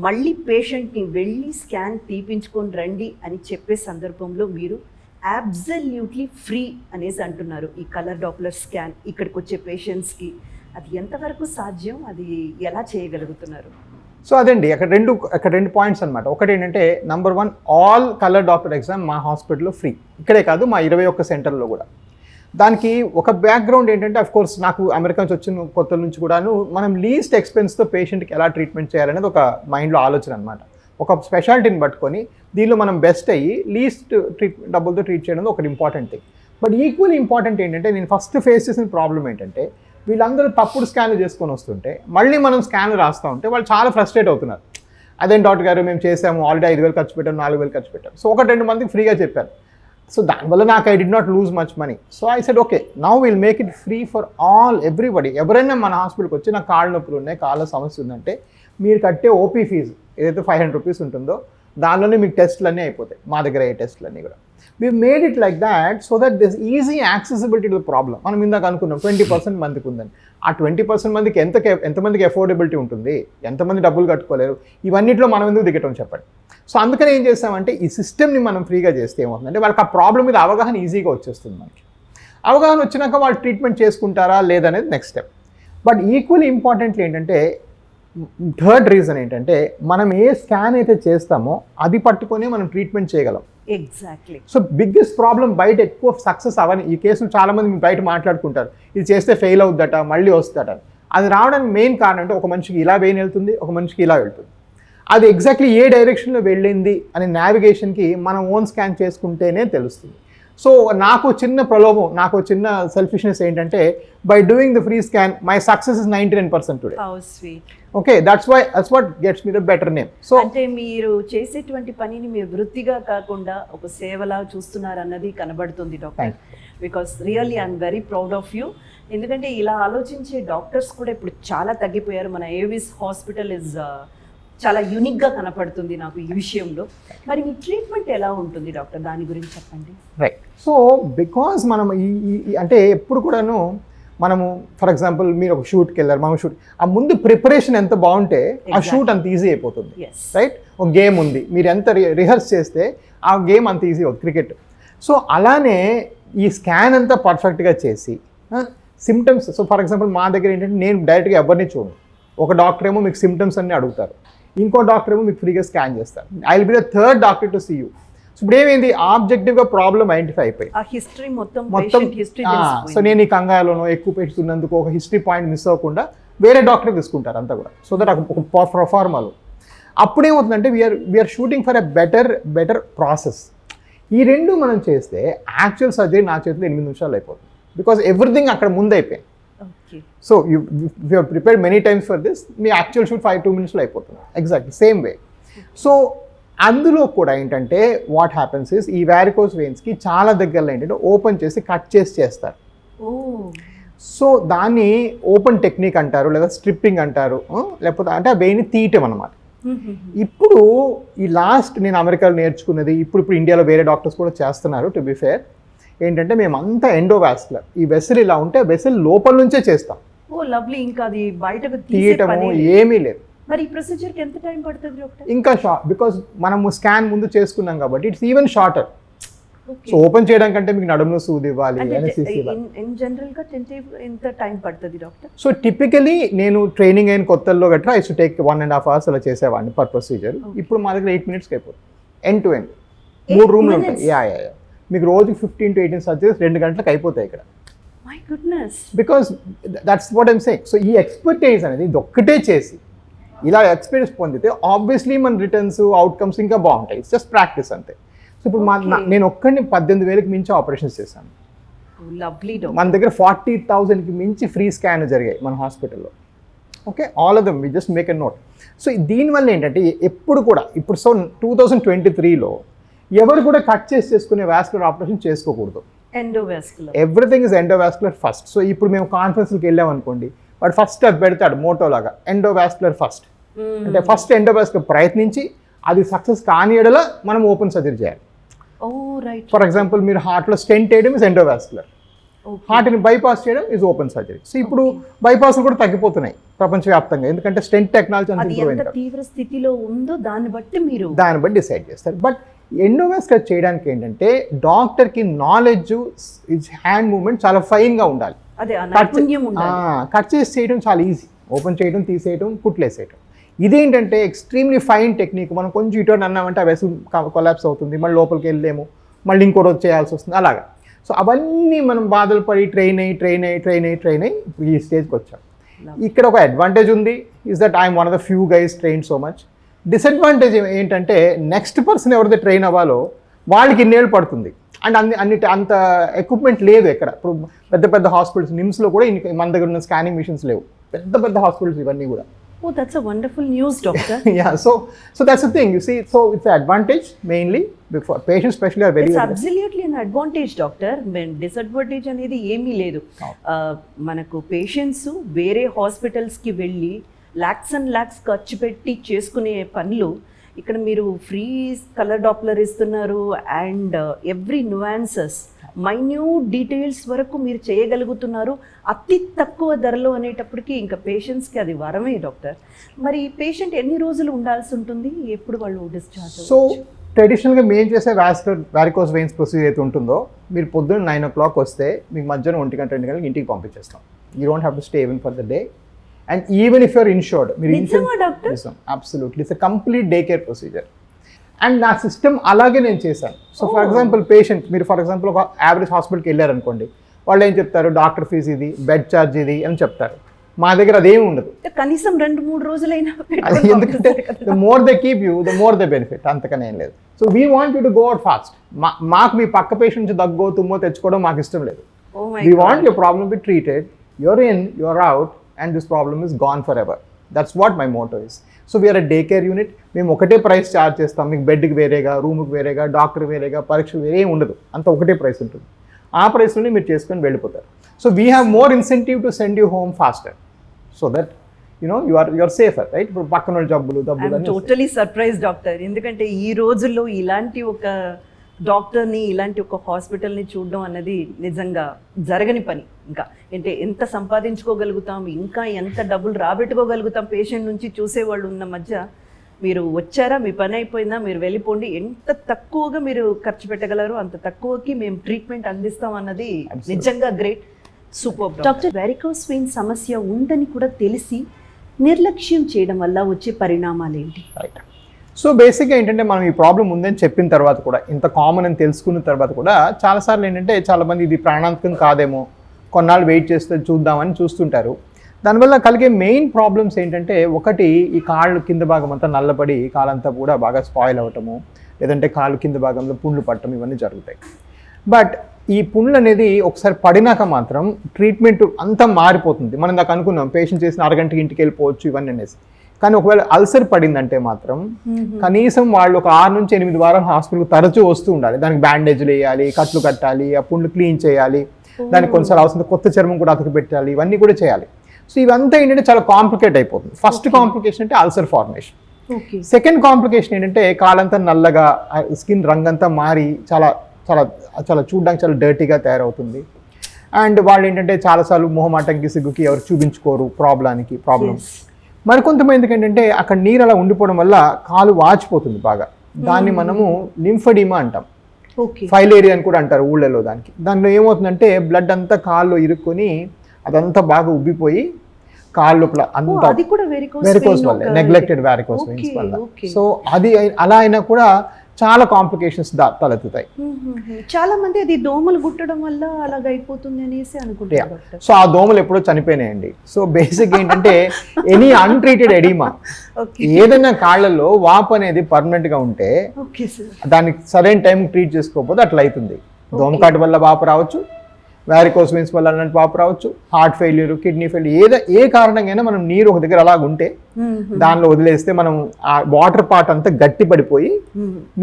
మళ్ళీ పేషెంట్ని వెళ్ళి స్కాన్ తీపించుకొని రండి అని చెప్పే సందర్భంలో మీరు అబ్సల్యూట్లీ ఫ్రీ అనేసి అంటున్నారు. ఈ కలర్ డాప్లర్ స్కాన్ ఇక్కడికి వచ్చే పేషెంట్స్కి అది ఎంతవరకు సాధ్యం, అది ఎలా చేయగలుగుతున్నారు? సో అదండి అక్కడ రెండు పాయింట్స్ అనమాట. ఒకటి ఏంటంటే number 1, all colour Doppler exam మా హాస్పిటల్లో ఫ్రీ. ఇక్కడే కాదు, మా 21 సెంటర్లో కూడా. దానికి ఒక బ్యాక్గ్రౌండ్ ఏంటంటే, అఫ్ కోర్స్ నాకు అమెరికా నుంచి వచ్చిన కొత్త నుంచి కూడాను మనం లీస్ట్ ఎక్స్పెన్స్తో పేషెంట్కి ఎలా ట్రీట్మెంట్ చేయాలనేది ఒక మైండ్లో ఆలోచన అనమాట. ఒక స్పెషాలిటీని పట్టుకొని దీనిలో మనం బెస్ట్ అయ్యి లీస్ట్ డబ్బులతో ట్రీట్ చేయడం ఒకటి important thing. But equally important ఏంటంటే, నేను ఫస్ట్ ఫేస్ చేసిన ప్రాబ్లం ఏంటంటే, వీళ్ళందరూ తప్పుడు స్కాన్లు చేసుకొని వస్తుంటే మళ్ళీ మనం స్కాన్లు రాస్తూ ఉంటే వాళ్ళు చాలా ఫ్రస్ట్రేట్ అవుతున్నారు. అదేం డాక్టర్ గారు, మేము చేసాము, ఆల్రెడీ 5,000 ఖర్చు పెట్టాము, 4,000 ఖర్చు పెట్టాము. సో 1-2 మందికి ఫ్రీగా చెప్పారు. సో దానివల్ల నాకు I did not lose much money. So I said okay, now will make it free for all everybody. ఎవరైనా మన హాస్పిటల్కి వచ్చి నాకు కాళ్ళ నొప్పులు ఉన్నాయి, కాళ్ళ సమస్య ఉందంటే మీరు కట్టే ఓపీ ఫీజు ఏదైతే 500 రూపీస్ ఉంటుందో దానిలోనే మీకు టెస్ట్లు అన్నీ అయిపోతాయి. మా దగ్గర అయ్యే టెస్ట్లు అన్నీ కూడా we made it like that so that this easy accessibility to the problem. మనం ఇందాక అనుకున్నాం 20% మందికి ఉందని. ఆ 20% మందికి ఎంతమందికి అఫోర్డబిలిటీ ఉంటుంది, ఎంతమంది డబ్బులు కట్టుకోలేరు, ఇవన్నిట్లో మనం ఎందుకు దిగటం చెప్పండి. సో అందుకని ఏం చేస్తామంటే, ఈ సిస్టమ్ని మనం ఫ్రీగా చేస్తే ఏమవుతుందంటే వాళ్ళకి ఆ ప్రాబ్లం మీద అవగాహన ఈజీగా వచ్చేస్తుంది. మనకి అవగాహన వచ్చినాక వాళ్ళు ట్రీట్మెంట్ చేసుకుంటారా లేదనేది next step. But equally importantly ఏంటంటే, థర్డ్ రీజన్ ఏంటంటే, మనం ఏ స్కాన్ అయితే చేస్తామో అది పట్టుకొని మనం ట్రీట్మెంట్ చేయగలం. ఎగ్జాక్ట్లీ. సో బిగ్గెస్ట్ ప్రాబ్లం బయట ఎక్కువ సక్సెస్ అవని ఈ కేసులు చాలామంది బయట మాట్లాడుకుంటారు, ఇది చేస్తే ఫెయిల్ అవుద్దట, మళ్ళీ వస్తుందట. అది రావడానికి మెయిన్ కారణం అంటే, ఒక మనిషికి ఇలా వెయిన్ వెళ్తుంది, ఒక మనిషికి ఇలా వెళ్తుంది. అది ఎగ్జాక్ట్లీ ఏ డైరెక్షన్లో వెళ్ళింది అనే నావిగేషన్కి మనం ఓన్ స్కాన్ చేసుకుంటేనే తెలుస్తుంది. సో నాకు చిన్న ప్రలోభం, నాకు చిన్న సెల్ఫిష్నెస్ ఏంటంటే, by doing the free scan my success is 99% today. How sweet. Okay, that's what gets me the better name. So అంటే మీరు చేసేటువంటి పనిని మీరు వృత్తిగా కాకుండా ఒక సేవలా చూస్తున్నారు అన్నది కనబడుతుంది doctor. Because really I'm very proud of you. ఎందుకంటే ఇలా ఆలోచించే డాక్టర్స్ కూడా ఇప్పుడు చాలా తగ్గిపోయారు. మన ఏవిస్ హాస్పిటల్ ఇస్ చాలా యూనిక్గా కనపడుతుంది నాకు ఈ విషయంలో. మరి మీ ట్రీట్మెంట్ ఎలా ఉంటుంది డాక్టర్, దాని గురించి చెప్పండి. రైట్. సో బికాజ్ మనం అంటే ఎప్పుడు కూడాను మనము, ఫర్ ఎగ్జాంపుల్ మీరు ఒక షూట్కి వెళ్ళారు, మనం షూట్ ఆ ముందు ప్రిపరేషన్ ఎంత బాగుంటే ఆ షూట్ అంత ఈజీ అయిపోతుంది. రైట్. ఒక గేమ్ ఉంది, మీరు ఎంత రిహర్స్ చేస్తే ఆ గేమ్ అంత ఈజీ అవుతుంది, క్రికెట్. సో అలానే ఈ స్కాన్ అంతా పర్ఫెక్ట్గా చేసి సిమ్టమ్స్, సో ఫర్ ఎగ్జాంపుల్ మా దగ్గర ఏంటంటే, నేను డైరెక్ట్గా ఎవరిని చూడను. ఒక డాక్టర్ ఏమో మీకు సిమ్టమ్స్ అన్నీ అడుగుతారు, ఇంకో డాక్టర్ ఏమో మీకు ఫ్రీగా స్కాన్ చేస్తారు. I will be the third doctor to see you. So ఇప్పుడు ఏమైంది, ఆబ్జెక్టివ్గా ప్రాబ్లం ఐడెంటిఫై అయిపోయి ఆ హిస్టరీ మొత్తం. సో నేను ఈ కంగారులోనో ఎక్కువ పెట్టుకున్నందుకు ఒక హిస్టరీ పాయింట్ మిస్ అవ్వకుండా వేరే డాక్టర్ తీసుకుంటారు అంతా కూడా. సో దట్ ఒక ప్రొఫార్మాలో అప్పుడేమవుతుందంటే, we are shooting for a better process. ఈ రెండు మనం చేస్తే యాక్చువల్ సర్జరీ నా చేతిలో 8 నిమిషాలు అయిపోతుంది. బికాస్ ఎవ్రీథింగ్ అక్కడ ముందు అయిపోయింది. So you prepared many times for this, me actual shoot 5-2 మినిట్స్లో అయిపోతుంది. Exactly same way. సో అందులో కూడా ఏంటంటే, వాట్ హ్యాపెన్స్ ఇస్, ఈ వారికోస్ వెయిన్స్కి చాలా దగ్గరలో ఏంటంటే ఓపెన్ చేసి కట్ చేసి చేస్తారు. సో దాన్ని ఓపెన్ టెక్నిక్ అంటారు, లేదా స్ట్రిప్పింగ్ అంటారు, లేకపోతే అంటే ఆ వెయిన్ తీయటం అనమాట. ఇప్పుడు ఈ లాస్ట్ నేను అమెరికాలో నేర్చుకున్నది, ఇప్పుడు ఇండియాలో వేరే డాక్టర్స్ కూడా చేస్తున్నారు. టు బి ఫేర్ ఏంటంటే, మేమంతా ఎండోవాస్కులర్, ఈ వెసల్ ఇలా ఉంటే వెసల్ లోపల నుంచే చేస్తాం. Oh lovely. ఇంకా అది బయటకు తీయటము ఏమీ లేదు. మరి ఈ ప్రొసీజర్కి ఎంత టైం పడుతుంది డాక్టర్? ఇంకా షార్ట్, బికాజ్ మనము స్కాన్ ముందు చేసుకున్నాం కాబట్టి it's even shorter. So open చేయడం కంటే మీకు నడుములో సూది ఇవ్వాలి, ఎనస్థీసియా ఇవ్వాలి. ఇన్ జనరల్ గా ఎంత టైం పడుతుంది డాక్టర్? సో టిపికలీ నేను ట్రైనింగ్ అయిన కొత్తల్లో గట్రా ఐ షుడ్ టేక్ 1.5 hours అలా చేసేవాడిని పర్ ప్రొసీజర్. ఇప్పుడు మా దగ్గర 8 minutesకి అయిపోతుంది, ఎండ్ టు ఎండ్. 3 రూమ్లు ఉంటాయి. యా మీకు రోజుకి 15 to 18 సర్జరీస్ 2 గంటలకు అయిపోతాయి ఇక్కడ. My goodness. Because that's what I'm saying. So ఈ ఎక్స్పర్టైజ్ అనేది ఇది ఒక్కటే చేసి ఇలా ఎక్స్పీరియన్స్ పొందితే ఆబ్వియస్లీ మన రిటర్న్స్ అవుట్కమ్స్ ఇంకా బాగుంటాయి. ఇట్స్ జస్ట్ ప్రాక్టీస్ అంతే. సో ఇప్పుడు నేను ఒక్కడిని 18,000కి మించి ఆపరేషన్స్ చేశాను. లవ్లీ. మన దగ్గర 40,000కి మించి ఫ్రీ స్కాన్ జరిగాయి మన హాస్పిటల్లో. Okay, all of them we just make a note. So దీనివల్ల ఏంటంటే ఎప్పుడు కూడా ఇప్పుడు 2023లో ఎవరు కూడా కట్ చేసుకునే వాస్కులర్ ఆపరేషన్ చేసుకోకూడదు. Endovascular everything is endovascular first. So ఇప్పుడు మేము కాన్ఫరెన్స్కి వెళ్ళాం అనుకోండి, వాడు ఫస్ట్ అది పెడతాడు మోటో లాగా, ఎండోవాస్కులర్ ఫస్ట్. అంటే ఫస్ట్ ఎండోవాస్కులర్ ప్రయత్నించి అది సక్సెస్ కాని ఎడల మనం ఓపెన్ సర్జరీ చేయాలి. ఓ రైట్. ఫర్ ఎగ్జాంపుల్ మీరు హార్ట్లో స్టెంట్ వేయడం ఇస్ ఎండోవాస్కులర్, హార్ట్ని బైపాస్ చేయడం ఇస్ ఓపెన్ సర్జరీ. సో ఇప్పుడు బైపాస్లు కూడా తగ్గిపోతున్నాయి ప్రపంచవ్యాప్తంగా, ఎందుకంటే స్టెంట్ టెక్నాలజీ అంత అది ఇంప్రూవ్ ఎంత అయింది. తీవ్ర స్థితిలో ఉందో దాన్ని బట్టి మీరు డిసైడ్ చేస్తారు. బట్ ఎండోవాస్కులర్ చేయడానికి ఏంటంటే డాక్టర్కి నాలెడ్జ్, హ్యాండ్ మూవ్మెంట్ చాలా ఫైన్గా ఉండాలి. అదే ఆ నైపుణ్యం ఉండాలి. కట్ చేసి చేయడం చాలా ఈజీ, ఓపెన్ చేయడం, తీసేయడం, కుట్లేసేయడం. ఇదేంటంటే ఎక్స్ట్రీమ్లీ ఫైన్ టెక్నిక్. మనం కొంచెం ఇటు అన్నామంటే ఆ వెసల్ కొలాప్స్ అవుతుంది, మళ్ళీ లోపలికి వెళ్ళలేము, మళ్ళీ ఇంకో రోజు చేయాల్సి వస్తుంది అలాగా. సో అవన్నీ మనం బాధలు పడి ట్రైన్ అయ్యి ఇప్పుడు ఈ స్టేజ్కి వచ్చాం. ఇక్కడ ఒక అడ్వాంటేజ్ ఉంది, is that I'm one of the few guys train so much. Disadvantage ఏంటంటే నెక్స్ట్ పర్సన్ ఎవరైతే ట్రైన్ అవ్వాలో వాళ్ళకి ఇన్నేళ్ళు పడుతుంది. అండ్ అంత ఎక్విప్మెంట్ లేదు ఎక్కడ. ఇప్పుడు పెద్ద హాస్పిటల్స్, నిమ్స్లో కూడా మన దగ్గర ఉన్న స్కానింగ్ మిషన్స్ లేవు, పెద్ద హాస్పిటల్స్ ఇవన్నీ కూడా. Oh, that's a wonderful news, doctor. Yeah, so that's the thing, you see. So it's an advantage mainly for patients, especially are very. It's absolutely an advantage, doctor. Disadvantage అనేది ఏమీ లేదు. మనకు patients వేరే హాస్పిటల్స్కి వెళ్ళి lakhs and lakhs ఖర్చు పెట్టి చేసుకునే పనులు ఇక్కడ మీరు ఫ్రీ కలర్ డాప్లర్ ఇస్తున్నారు. And every nuances, minute details వరకు మీరు చేయగలుగుతున్నారు అతి తక్కువ ధరలో అనేటప్పటికీ ఇంకా పేషెంట్స్కి అది వరమే డాక్టర్. మరి పేషెంట్ ఎన్ని రోజులు ఉండాల్సి ఉంటుంది, ఎప్పుడు వాళ్ళు డిశ్చార్జ్? సో ట్రెడిషనల్గా మేము చేసే వారికోస్ వెయిన్స్ ప్రొసీజర్ అయితే ఉంటుందో, మీరు పొద్దున్న 9 o'clock వస్తే మీకు మధ్యాహ్నం 1 గంట 2 గంటలకు ఇంటికి పంపించేస్తాం. You don't have to stay even for the day. And even if you're insured, మీరు absolutely it's a complete day care procedure. And నా సిస్టమ్ అలాగే నేను చేశాను. సో ఫర్ ఎగ్జాంపుల్ పేషెంట్, మీరు ఫర్ ఎగ్జాంపుల్ ఒక యావరేజ్ హాస్పిటల్కి వెళ్ళారనుకోండి, వాళ్ళు ఏం చెప్తారు, డాక్టర్ ఫీజు ఇది, బెడ్ ఛార్జ్ ఇది అని చెప్తారు. మా దగ్గర అదేమి ఉండదు. కనీసం 2-3 రోజులైనా, ఎందుకంటే the more they keep you the more they benefit, అంతకనే ఏం లేదు. So we want you to go out fast. మాకు మీ పక్క పేషెంట్ నుంచి దగ్గో తుమ్మో తెచ్చుకోవడం మాకు ఇష్టం లేదు. We want your problem be treated, your in, your out, and this problem is gone forever. That's what my motto is. So we are a day care unit. మేము ఒకటే ప్రైస్ ఛార్జ్ చేస్తాం. మీకు బెడ్కి వేరేగా, రూమ్కి వేరేగా, డాక్టర్ వేరేగా, పరీక్షలు వేరే ఏం ఉండదు. అంత ఒకటే ప్రైస్ ఉంటుంది. ఆ ప్రైస్లోనే మీరు చేసుకొని వెళ్ళిపోతారు. So we have more incentive to send you home faster, so that you are safer, right? ఇప్పుడు పక్కన జబ్బులు టోటలీ సర్ప్రైజ్ డాక్టర్. ఎందుకంటే ఈ రోజుల్లో ఇలాంటి ఒక డాక్టర్ని, ఇలాంటి ఒక హాస్పిటల్ని చూడడం అన్నది నిజంగా జరగని పని. ఇంకా అంటే ఎంత సంపాదించుకోగలుగుతాం, ఇంకా ఎంత డబ్బులు రాబెట్టుకోగలుగుతాం పేషెంట్ నుంచి చూసేవాళ్ళు ఉన్న మధ్య మీరు వచ్చారా, మీ పని అయిపోయిందా, మీరు వెళ్ళిపోండి, ఎంత తక్కువగా మీరు ఖర్చు పెట్టగలరు అంత తక్కువకి మేము ట్రీట్మెంట్ అందిస్తాం అన్నది నిజంగా great, super. Doctor, varicose vein సమస్య ఉందని కూడా తెలిసి నిర్లక్ష్యం చేయడం వల్ల వచ్చే పరిణామాలు ఏంటి? రైట్. సో బేసిక్గా ఏంటంటే మనం ఈ ప్రాబ్లం ఉందని చెప్పిన తర్వాత కూడా, ఇంత కామన్ అని తెలుసుకున్న తర్వాత కూడా చాలాసార్లు ఏంటంటే చాలామంది ఇది ప్రాణాంతకం కాదేమో, కొన్నాళ్ళు వెయిట్ చేస్తే చూద్దామని చూస్తుంటారు. దానివల్ల కలిగే మెయిన్ ప్రాబ్లమ్స్ ఏంటంటే, ఒకటి ఈ కాళ్ళు కింద భాగం అంతా నల్లబడి కాలంతా కూడా బాగా స్పాయిల్ అవ్వటము, లేదంటే కాళ్ళు కింద భాగంలో పుండ్లు పట్టడం, ఇవన్నీ జరుగుతాయి. బట్ ఈ పుండ్లు అనేది ఒకసారి పడినాక మాత్రం ట్రీట్మెంట్ అంతా మారిపోతుంది. మనం దాకా అనుకున్నాం పేషెంట్ చేసిన అరగంటకి ఇంటికి వెళ్ళిపోవచ్చు ఇవన్నీ అనేసి. కానీ ఒకవేళ అల్సర్ పడిందంటే మాత్రం కనీసం వాళ్ళు ఒక 6 నుంచి 8 వారాలు హాస్పిటల్కి తరచూ వస్తూ ఉండాలి. దానికి బ్యాండేజ్లు వేయాలి, కట్లు కట్టాలి, ఆ పుండ్లు క్లీన్ చేయాలి, దానికి కొన్నిసార్లు అవసరం కొత్త చర్మం కూడా అతకు పెట్టాలి, ఇవన్నీ కూడా చేయాలి. సో ఇవంతా ఏంటంటే చాలా కాంప్లికేట్ అయిపోతుంది. ఫస్ట్ కాంప్లికేషన్ అంటే అల్సర్ ఫార్మేషన్. సెకండ్ కాంప్లికేషన్ ఏంటంటే కాలంతా నల్లగా, స్కిన్ రంగంతా మారి చాలా చాలా చాలా చూడడానికి చాలా డర్టీగా తయారవుతుంది. అండ్ వాళ్ళు ఏంటంటే చాలాసార్లు మొహమాటంకి, సిగ్గుకి ఎవరు చూపించుకోరు ప్రాబ్లం. మరికొంతమందికి ఏంటంటే అక్కడ నీరు అలా ఉండిపోవడం వల్ల కాలు వాచిపోతుంది బాగా. దాన్ని మనము లింఫడిమా అంటాం, ఫైలేరియా అని కూడా అంటారు ఊళ్ళలో. దానిలో ఏమవుతుందంటే బ్లడ్ అంతా కాల్లో ఇరుక్కొని అదంతా బాగా ఉబ్బిపోయి కాళ్ళ లోపల అంతా వెరికోస్ వల్ల, నెగ్లెక్టెడ్ వారికోస్ వెయిన్స్ వల్ల. సో అది అలా అయినా కూడా చాలా కాంప్లికేషన్స్ తలెత్తుతాయి. చాలా మంది అది దోమలు గుట్టడం వల్ల అలాగ అయిపోతుంది అనేసి అనుకుంటారు. సో ఆ దోమలు ఎప్పుడో చనిపోయినాయండి. సో బేసిక్ ఏంటంటే ఎనీ అన్ట్రీటెడ్ ఎడిమా, ఏదైనా కాళ్ళల్లో వాపు అనేది పర్మనెంట్ గా ఉంటే దానికి సరైన టైం ట్రీట్ చేసుకోకపోతే అట్లా అవుతుంది. దోమకాటు వల్ల వాపు రావచ్చు, వ్యారికోస్ వెయిన్స్ వల్ల అలాంటి వాపు రావచ్చు, హార్ట్ ఫెయిల్యూర్, కిడ్నీ ఫెయిల్యూర్, ఏ కారణంగా మనం నీరు ఒక దగ్గర అలాగ ఉంటే దానిలో వదిలేస్తే మనం ఆ వాటర్ పార్ట్ అంతా గట్టి పడిపోయి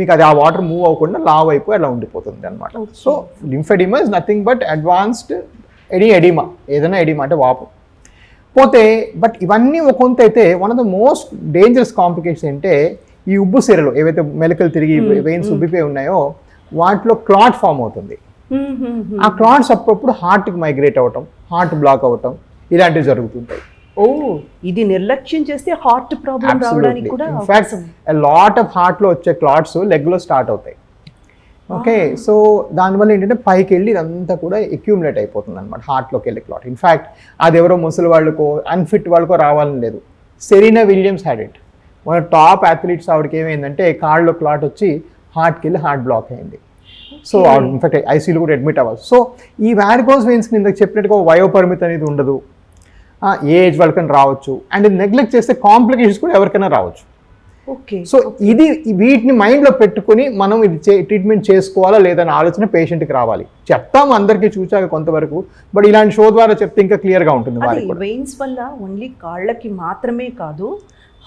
మీకు అది ఆ వాటర్ మూవ్ అవ్వకుండా లావ్ అయిపోయి అలా ఉండిపోతుంది అనమాట. So lymphoedema is nothing but advanced oedema, ఏదైనా ఎడిమా అంటే వాపు పోతే. బట్ ఇవన్నీ ఒక కొంత అయితే one of the most dangerous complication అంటే ఈ ఉబ్బు సిరలు ఏవైతే మెలకలు తిరిగి వెయిన్స్ ఉబ్బిపోయి ఉన్నాయో వాటిలో క్లాట్ ఫామ్ అవుతుంది. ఆ క్లాట్స్ అప్పుడప్పుడు హార్ట్కి మైగ్రేట్ అవ్వటం, హార్ట్ బ్లాక్ అవ్వటం ఇలాంటివి జరుగుతుంటాయి. ఓ, ఇది నిర్లక్ష్యం చేస్తే హార్ట్ ప్రాబ్లం రావడానికి కూడా ఇన్ఫాక్ట్ లాట్ ఆఫ్ హార్ట్లో వచ్చే క్లాట్స్ లెగ్లో స్టార్ట్ అవుతాయి. ఓకే, సో దానివల్ల ఏంటంటే పైకి వెళ్ళి ఇదంతా కూడా అక్యూములేట్ అయిపోతుంది అనమాట హార్ట్లోకి వెళ్ళి క్లాట్. ఇన్ఫాక్ట్ అది ఎవరో ముసలి వాళ్ళకో అన్ఫిట్ వాళ్ళకో రావాలని లేదు. Serena Williams had it. మన టాప్ అథ్లీట్స్ ఆవిడకి ఏమైందంటే కాళ్ళలో క్లాట్ వచ్చి హార్ట్కి వెళ్ళి హార్ట్ బ్లాక్ అయింది. సో ఇన్ఫాక్ట్ ఐసీయూలో కూడా అడ్మిట్ అవ్వాలి. సో ఈ వ్యారికోస్ వెయిన్స్ కింద చెప్పినట్టుగా వయోపరిమితి అనేది ఉండదు, ఏ ఏజ్ వాళ్ళకైనా రావచ్చు, అండ్ ఇది నెగ్లెక్ట్ చేస్తే కాంప్లికేషన్స్ కూడా ఎవరికైనా రావచ్చు. ఓకే, సో ఇది వీటిని మైండ్లో పెట్టుకుని మనం ఇది ట్రీట్మెంట్ చేసుకోవాలా లేదనే ఆలోచన పేషెంట్కి రావాలి. చెప్తాము అందరికీ చూచాక కొంతవరకు, బట్ ఇలాంటి షో ద్వారా చెప్తే ఇంకా క్లియర్గా ఉంటుంది వారికి కూడా. వెయిన్స్ వల్ల ఓన్లీ కాళ్ళకి మాత్రమే కాదు,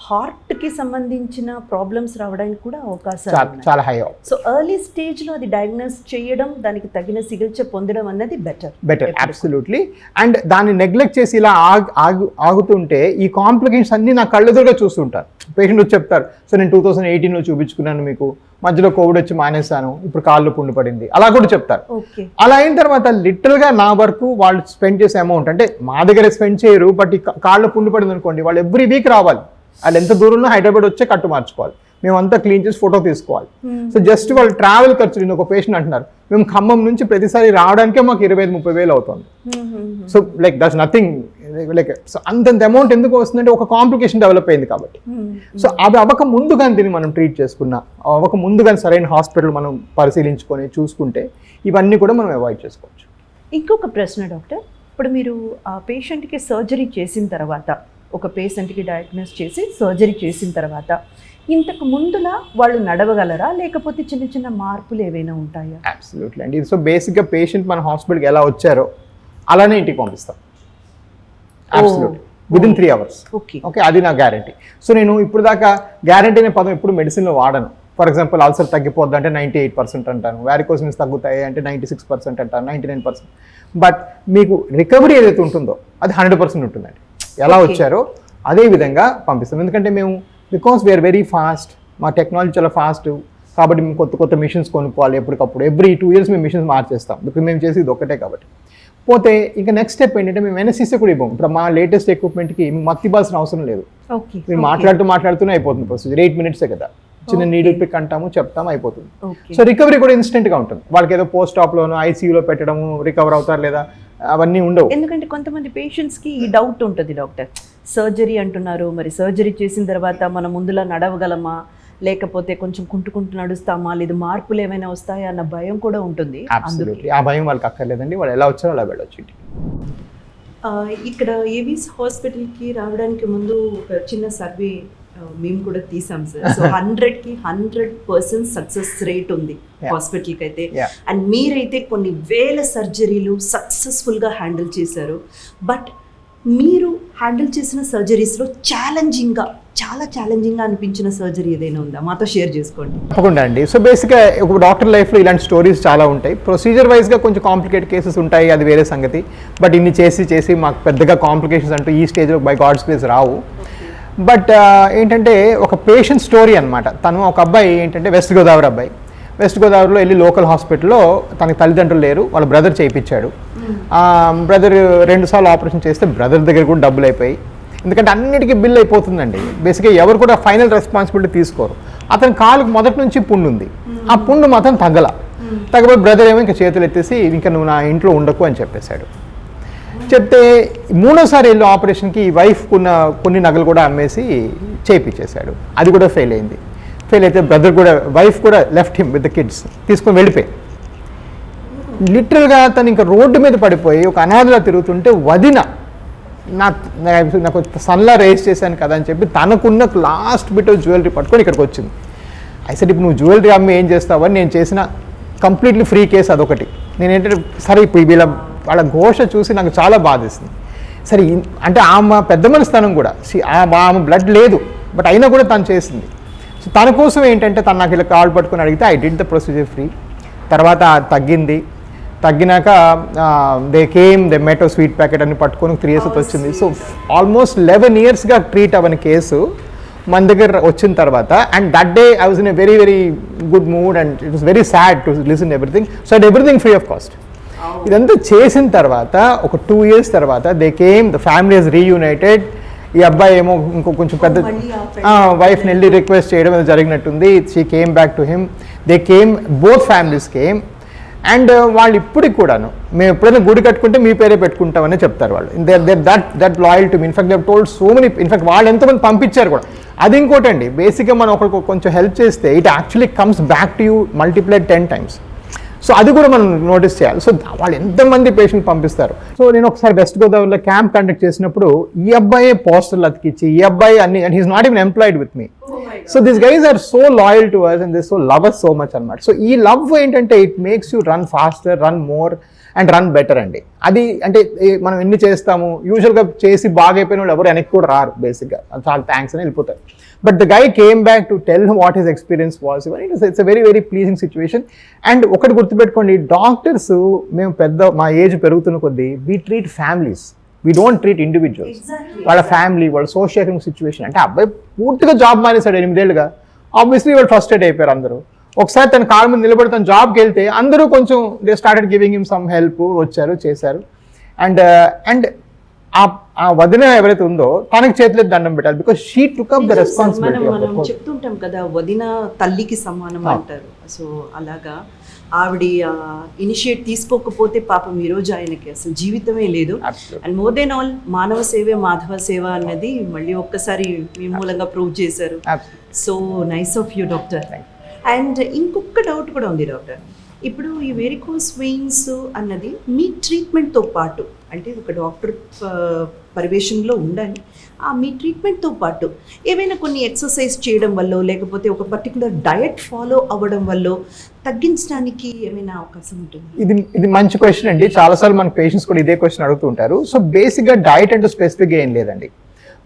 హార్ట్కి సంబంధించిన ప్రాబ్లమ్స్ రావడానికి కూడా అవకాశాలు చాలా హై. సో ఎర్లీ స్టేజ్లో అది డయాగ్నోస్ చేయడం, దానికి తగిన చికిత్స పొందడం అన్నది బెటర్ అబ్సల్యూట్లీ. అండ్ దాన్ని నెగ్లెక్ట్ చేసి ఇలా ఆగుతుంటే ఈ కాంప్లికేషన్స్ అన్నీ నా కళ్ళెదురుగా చూస్తుంటారు. పేషెంట్ వచ్చి చెప్తారు, సో నేను 2018లో చూపించుకున్నాను, మీకు మధ్యలో కోవిడ్ వచ్చి మానేశాను, ఇప్పుడు కాళ్ళు పుండు పడింది, అలా కూడా చెప్తారు. అలా అయిన తర్వాత లిటరల్గా నా వరకు వాళ్ళు స్పెండ్ చేసే అమౌంట్ అంటే మా దగ్గర స్పెండ్ చేయరు, బట్ ఈ కాళ్ళు పుండు పడింది అనుకోండి, వాళ్ళు ఎవ్రీ వీక్ రావాలి. వాళ్ళు ఎంత దూరంలో హైదరాబాద్ వచ్చే కట్టు మార్చుకోవాలి, మేమంతా క్లీన్ చేసి ఫోటో తీసుకోవాలి. సో జస్ట్ వాళ్ళు ట్రావెల్ ఖర్చులు, ఒక పేషెంట్ అంటున్నారు మేము ఖమ్మం నుంచి ప్రతిసారి రావడానికే మాకు 25-30 వేలు అవుతుంది. So like that's nothing, like so అంతంత అమౌంట్ ఎందుకు వస్తుందంటే ఒక కాంప్లికేషన్ డెవలప్ అయింది కాబట్టి. సో అది అవ్వక ముందుగా దీన్ని మనం ట్రీట్ చేసుకున్నా, అవ్వక ముందుగా సరైన హాస్పిటల్ మనం పరిశీలించుకొని చూసుకుంటే ఇవన్నీ కూడా మనం అవాయిడ్ చేసుకోవచ్చు. ఇంకొక ప్రశ్న డాక్టర్, ఇప్పుడు మీరు ఆ పేషెంట్కి సర్జరీ చేసిన తర్వాత, ఒక పేషెంట్కి డయాగ్నోస్ చేసి సర్జరీ చేసిన తర్వాత ఇంతకు ముందులా వాళ్ళు నడవగలరా, లేకపోతే చిన్న చిన్న మార్పులు ఏవైనా ఉంటాయా? అబ్సల్యూట్లీ అండి. సో బేసిక్గా పేషెంట్ మన హాస్పిటల్కి ఎలా వచ్చారో అలానే ఇంటికి పంపిస్తాం. Absolutely within 3 hours. ఓకే, అది నా గ్యారంటీ. సో నేను ఇప్పుడు దాకా గ్యారంటీ అనే పదం ఎప్పుడు మెడిసిన్లో వాడను. ఫర్ ఎగ్జాంపుల్ అల్సర్ తగ్గిపోద్ది అంటే 98% అంటాను, వ్యారికోస్ వెయిన్స్ తగ్గుతాయి అంటే 96% అంటాను, 99%. బట్ మీకు రికవరీ ఏదైతే ఉంటుందో అది 100% ఉంటుందండి. ఎలా వచ్చారో అదే విధంగా పంపిస్తాం. ఎందుకంటే మేము బికాస్ వీఆర్ వెరీ ఫాస్ట్, మా టెక్నాలజీ చాలా ఫాస్ట్ కాబట్టి మేము కొత్త మిషన్స్ కొనుక్కోవాలి ఎప్పటికప్పుడు. ఎవ్రీ 2 years మేము మిషన్స్ మార్చేస్తాం, బికాస్ మేము చేసేది ఒకటే కాబట్టి. పోతే ఇంకా నెక్స్ట్ స్టెప్ ఏంటంటే మేము ఎన్ఎస్సీసీ కూడా ఇవ్వం. ఇప్పుడు మా లేటెస్ట్ ఎక్విప్మెంట్కి మేము మత్తి ఇవ్వాల్సిన అవసరం లేదు. మీరు మాట్లాడుతూనే అయిపోతుంది ప్రొసీజర్, 8 minutes కదా. చిన్న నీడిల్ పిక్ అంటాము, చెప్తాము, అయిపోతుంది. సో రికవరీ కూడా ఇన్స్టెంట్గా ఉంటుంది. వాళ్ళకి ఏదో పోస్ట్ ఆప్లోనో ఐసీయూలో పెట్టడము, రికవర్ అవుతారు లేదా అవన్నీ ఉండవు. ఎందుకంటే కొంతమంది పేషెంట్స్కి ఈ డౌట్ ఉంటుంది, డాక్టర్ సర్జరీ అంటున్నారు, మరి సర్జరీ చేసిన తర్వాత మనం ముందులా నడవగలమా, లేకపోతే కొంచెం కుంటుకుంటూ నడుస్తామా, లేదా మార్పులు ఏమైనా వస్తాయా అన్న భయం కూడా ఉంటుంది. ఆ భయం వాళ్ళకి అక్కర్లేదండి, వాళ్ళు ఎలా వచ్చారో అలా వెళ్ళొచ్చు. ఇక్కడ ఏవిస్ హాస్పిటల్కి రావడానికి ముందు ఒక చిన్న సర్వే మేము కూడా తీసాం సార్. సో 100కి 100% సక్సెస్ రేట్ ఉంది హాస్పిటల్కి అయితే. అండ్ మీరైతే కొన్ని వేల సర్జరీలు సక్సెస్ఫుల్గా హ్యాండిల్ చేశారు. బట్ మీరు హ్యాండిల్ చేసిన సర్జరీస్లో చాలా ఛాలెంజింగ్గా అనిపించిన సర్జరీ ఏదైనా ఉందా, మాతో షేర్ చేసుకోండి. తప్పకుండా అండి. సో బేసిక్గా ఒక డాక్టర్ లైఫ్లో ఇలాంటి స్టోరీస్ చాలా ఉంటాయి. ప్రొసీజర్ వైజ్గా కొంచెం కాంప్లికేటెడ్ కేసెస్ ఉంటాయి, అది వేరే సంగతి. బట్ ఇన్ని చేసి మాకు పెద్దగా కాంప్లికేషన్స్ అంటూ ఈ స్టేజ్లో బై గాడ్స్ గ్రేస్ రావు. బట్ ఏంటంటే ఒక పేషెంట్ స్టోరీ అనమాట. తను ఒక అబ్బాయి ఏంటంటే వెస్ట్ గోదావరిలో వెళ్ళి లోకల్ హాస్పిటల్లో తనకి తల్లిదండ్రులు లేరు, వాళ్ళ బ్రదర్ చేయించాడు. బ్రదర్ 2 సార్లు ఆపరేషన్ చేస్తే బ్రదర్ దగ్గర కూడా డబ్బులు అయిపోయి, ఎందుకంటే అన్నిటికీ బిల్ అయిపోతుందండి. బేసిక్గా ఎవరు కూడా ఫైనల్ రెస్పాన్సిబిలిటీ తీసుకోరు. అతని కాలుకు మొదటి నుంచి పుండు ఉంది, ఆ పుండు మాత్రం తగ్గబోయి బ్రదర్ ఏమో ఇంకా చేతులు ఎత్తేసి ఇంకా నువ్వు నా ఇంట్లో ఉండకు అని చెప్పేశాడు. చెప్తే 3వసారి వెళ్ళి ఆపరేషన్కి వైఫ్ కొన్ని నగలు కూడా అమ్మేసి చేయించేశాడు. అది కూడా ఫెయిల్ అయితే వైఫ్ కూడా left him with the kids, తీసుకొని వెళ్ళిపోయి లిటరల్గా తను ఇంకా రోడ్డు మీద పడిపోయి ఒక అనాథలా తిరుగుతుంటే వదిన నాకు సన్లా రేస్ చేశాను కదా అని చెప్పి తనకున్న లాస్ట్ బిట్ ఆఫ్ జ్యువెలరీ పట్టుకొని ఇక్కడికి వచ్చింది. అయితే ఇప్పుడు నువ్వు జ్యువెలరీ అమ్మి ఏం చేస్తావని నేను చేసిన కంప్లీట్లీ ఫ్రీ కేసు అదొకటి. నేనేంటంటే సరే ఇప్పుడు వీళ్ళ వాళ్ళ ఘోష చూసి నాకు చాలా బాధేసింది. సరే అంటే ఆమె పెద్ద మనస్తనం కూడా ఆమె బ్లడ్ లేదు, బట్ అయినా కూడా తను చేసింది. సో తన కోసం ఏంటంటే తను నాకు ఇలా కాల్ పట్టుకుని అడిగితే I did the procedure free. తర్వాత తగ్గినాక దే మెట్ స్వీట్ ప్యాకెట్ అని పట్టుకొని 3 years వచ్చింది. సో ఆల్మోస్ట్ 11 yearsగా ట్రీట్ అవ్వని కేసు మన దగ్గర వచ్చిన తర్వాత, and that day I was in a very very good mood and it was very sad to listen everything. So at everything free of cost. ఇదంతా చేసిన తర్వాత ఒక 2 years తర్వాత ద ఫ్యామిలీ హెస్ రీయూనైటెడ్. ఈ అబ్బాయి ఏమో ఇంకో కొంచెం పెద్ద వైఫ్ని వెళ్ళి రిక్వెస్ట్ చేయడం జరిగినట్టుంది. She came back to him, they came, both families came. And వాళ్ళు ఇప్పటికి కూడాను మేము ఎప్పుడైనా గుడి కట్టుకుంటే మీ పేరే పెట్టుకుంటామని చెప్తారు వాళ్ళు. That loyal to me. In fact they told so many. In fact వాళ్ళు ఎంతోమంది పంపించారు కూడా. అది ఇంకోటండి, బేసిక్గా మనం ఒకరికి కొంచెం హెల్ప్ చేస్తే it actually comes back to you multiplied 10 times. So అది కూడా మనం నోటీస్ చేయాలి. సో వాళ్ళు ఎంతమంది పేషెంట్ పంపిస్తారు. సో నేను ఒకసారి వెస్ట్ గోదావరిలో క్యాంప్ కండక్ట్ చేసినప్పుడు ఈ అబ్బాయి పోస్టర్లు అతికిచ్చి, ఈ అబ్బాయి అన్ని, and he's not even employed with me. So these guys are so loyal to us and they so love us so much అనమాట. సో ఈ లవ్ ఏంటంటే it makes you run faster, run more and run better అండి. అది అంటే మనం ఎన్ని చేస్తాము, యూజువల్గా చేసి బాగా అయిపోయిన వాళ్ళు ఎవరు వెనక్కి కూడా రారు. బేసిక్గా చాలా థ్యాంక్స్ అని వెళ్ళిపోతారు. But the guy came back to tell what his experience was. It's a very very pleasing situation. And ఒకటి గుర్తుపెట్టుకోండి, డాక్టర్స్ మేము మా ఏజ్ పెరుగుతున్న కొద్దీ we treat families, we don't treat individuals. వాళ్ళ ఫ్యామిలీ, వాళ్ళ సోషల్ ఎకనామిక్ సిచ్యువేషన్. అంటే అబ్బాయి పూర్తిగా జాబ్ మానేశాడు 8 ఏళ్ళుగా. ఆబ్వియస్లీ వాళ్ళు ఫ్రస్ట్రేట్ అయిపోయారు అందరూ. ఒకసారి తన కాళ్ళ మీద నిలబడి తను జాబ్కి వెళ్తే అందరూ కొంచెం they started giving him some help, వచ్చారు, చేశారు. అండ్ ఆ వదిన ఎవరైతే ఉందో తనకి చేతిలో దండం పెట్టాలి, because she took up the responsibility. మనం చెప్తుంటాం కదా, వదిన తల్లికి సమానం అంటారు. సో అలాగా ఆవిడ ఇనిషియేట్ తీసుకోకపోతే పాపం ఈరోజు ఆయనకి అసలు జీవితమే లేదు. అండ్ మోర్ దెన్ ఆల్ మానవ సేవే మాధవ సేవ అన్నది మళ్ళీ ఒక్కసారి మీ మూలంగా ప్రూవ్ చేశారు. So nice of you doctor. And ఇంకొక డౌట్ కూడా ఉంది డాక్టర్. ఇప్పుడు ఈ వెరికోస్ వెయిన్స్ అన్నది మీ ట్రీట్మెంట్తో పాటు, అంటే ఒక డాక్టర్ పర్యవేక్షణలో ఉండాలి, ఆ మీ ట్రీట్మెంట్తో పాటు ఏమైనా కొన్ని ఎక్సర్సైజ్ చేయడం వల్ల, లేకపోతే ఒక పర్టికులర్ డయట్ ఫాలో అవ్వడం వల్ల తగ్గించడానికి ఏమైనా అవకాశం ఉంటుంది? ఇది మంచి క్వశ్చన్ అండి. చాలాసార్లు మన పేషెంట్స్ కూడా ఇదే క్వశ్చన్ అడుగుతూ ఉంటారు. సో బేసిక్గా డయట్ అంటే స్పెసిఫిక్గా ఏం లేదండి.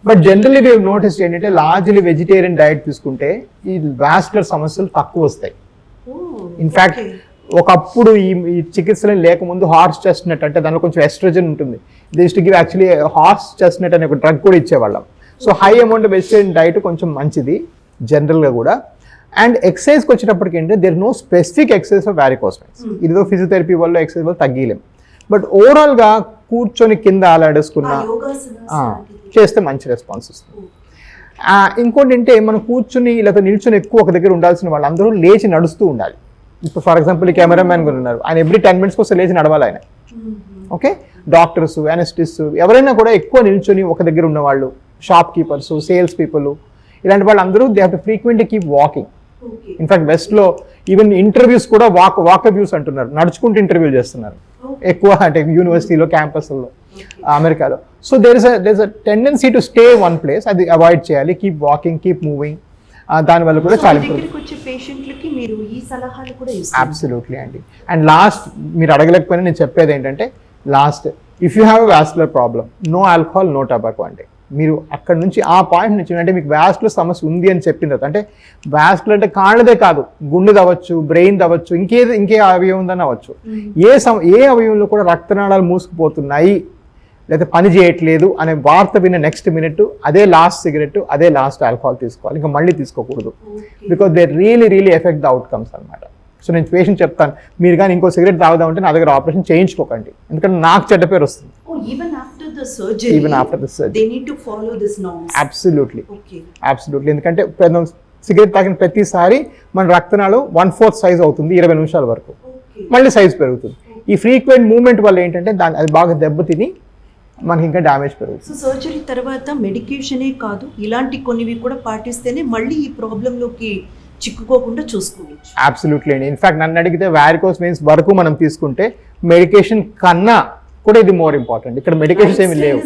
బట్ జనరల్లీ వీ నోటీస్ ఏంటంటే లార్జ్లీ వెజిటేరియన్ డయట్ తీసుకుంటే ఈ వాస్కులర్ సమస్యలు తక్కువ వస్తాయి. ఇన్ఫ్యాక్ట్ ఒకప్పుడు ఈ చికిత్సలు లేకముందు హార్స్ చెస్ట్నట్ అంటే దానిలో కొంచెం ఎస్ట్రోజన్ ఉంటుంది. This to give actually horse chestnut అనే ఒక డ్రగ్ కూడా ఇచ్చేవాళ్ళం. So high amount vegetarian diet కొంచెం మంచిది జనరల్గా కూడా. అండ్ ఎక్సర్సైజ్కి వచ్చేటప్పటికి ఏంటంటే there no specific exercise for varicose veins. ఇదిగో ఫిజియోథెరపీ వల్ల ఎక్సర్సైజ్ వల్ల తగ్గలేం. బట్ ఓవరాల్గా కూర్చొని కింద ఆలాడేసుకున్నా చేస్తే మంచి రెస్పాన్స్ వస్తుంది. ఇంకోటి అంటే మనం కూర్చుని లేదా నిల్చొని ఎక్కువ ఒక దగ్గర ఉండాల్సిన వాళ్ళందరూ లేచి నడుస్తూ ఉండాలి. ఇప్పుడు ఫర్ ఎగ్జాంపుల్ ఈ కెమెరామ్యాన్ కూడా ఉన్నారు, ఆయన ఎవ్రీ 10 minutes కోసం లేచి నడవాలి ఆయన. ఓకే, డాక్టర్స్, అనెస్టిస్ట్ ఎవరైనా కూడా ఎక్కువ నిల్చొని ఒక దగ్గర ఉన్నవాళ్ళు, షాప్ కీపర్స్, సేల్స్ పీపుల్, ఇలాంటి వాళ్ళందరూ they have to frequently keep walking. In fact వెస్ట్లో ఈవెన్ ఇంటర్వ్యూస్ కూడా వాకవ్యూస్ అంటున్నారు, నడుచుకుంటూ ఇంటర్వ్యూలు చేస్తున్నారు ఎక్కువ, అంటే యూనివర్సిటీలో, క్యాంపస్లో, అమెరికాలో. So there is a tendency to stay one place, అది అవాయిడ్ చేయాలి. Keep walking, keep moving. దానివల్ల కూడా చాలా అబ్సల్యూట్లీ అండి. అండ్ లాస్ట్ మీరు అడగలేకపోయినా నేను చెప్పేది ఏంటంటే, last if you have vascular problem, no alcohol, no tobacco. అంటే మీరు అక్కడ నుంచి ఆ పాయింట్ నుంచి, అంటే మీకు వాస్కులర్ సమస్య ఉంది అని చెప్పిన తర్వాత, అంటే వాస్కులర్ అంటే కాళ్ళదే కాదు, గుండెది అవ్వచ్చు, బ్రెయిన్ అవ్వచ్చు, ఇంకే అవయవం ఉందని అవ్వచ్చు, ఏ అవయవంలో కూడా రక్తనాళాలు మూసుకుపోతున్నాయి లేదా పని చేయట్లేదు అనే వార్త విన్న నెక్స్ట్ మినిట్ అదే లాస్ట్ సిగరెట్, అదే లాస్ట్ ఆల్కహాల్ తీసుకోవాలి, ఇంకా మళ్ళీ తీసుకోకూడదు. Because they really effect the outcomes అనమాట. సో నేను పేషెంట్ చెప్తాను, మీరు కానీ ఇంకో సిగరెట్ తాగుదామంటే నా దగ్గర ఆపరేషన్ చేయించుకోకండి, ఎందుకంటే నాకు చెడ్డ పేరు వస్తుంది. Even after the surgery they need to follow this norms. Absolutely. ఎందుకంటే సిగరెట్ తాగిన ప్రతిసారి మన రక్తనాళం 1/4 సైజ్ అవుతుంది 20 నిమిషాల వరకు, మళ్ళీ సైజ్ పెరుగుతుంది. ఈ ఫ్రీక్వెంట్ మూవ్మెంట్ వల్ల ఏంటంటే అది బాగా దెబ్బతిని మనకి ఇంకా డ్యామేజ్ పెరుగుతుంది. సో సర్జరీ తర్వాత మెడికేషనే కాదు, ఇలాంటి కొన్నివి కూడా పాటిస్తేనే మళ్ళీ ఈ ప్రాబ్లంలోకి చిక్కుకోకుండా చూసుకోవచ్చు. అబ్సల్యూట్లీ అండి. ఇన్ఫాక్ట్ నన్ను అడిగితే వారికోస్ వెయిన్స్ వరకు మనం తీసుకుంటే మెడికేషన్ కన్నా కూడా ఇది మోర్ ఇంపార్టెంట్. ఇక్కడ మెడికేషన్స్ ఏమి లేవు.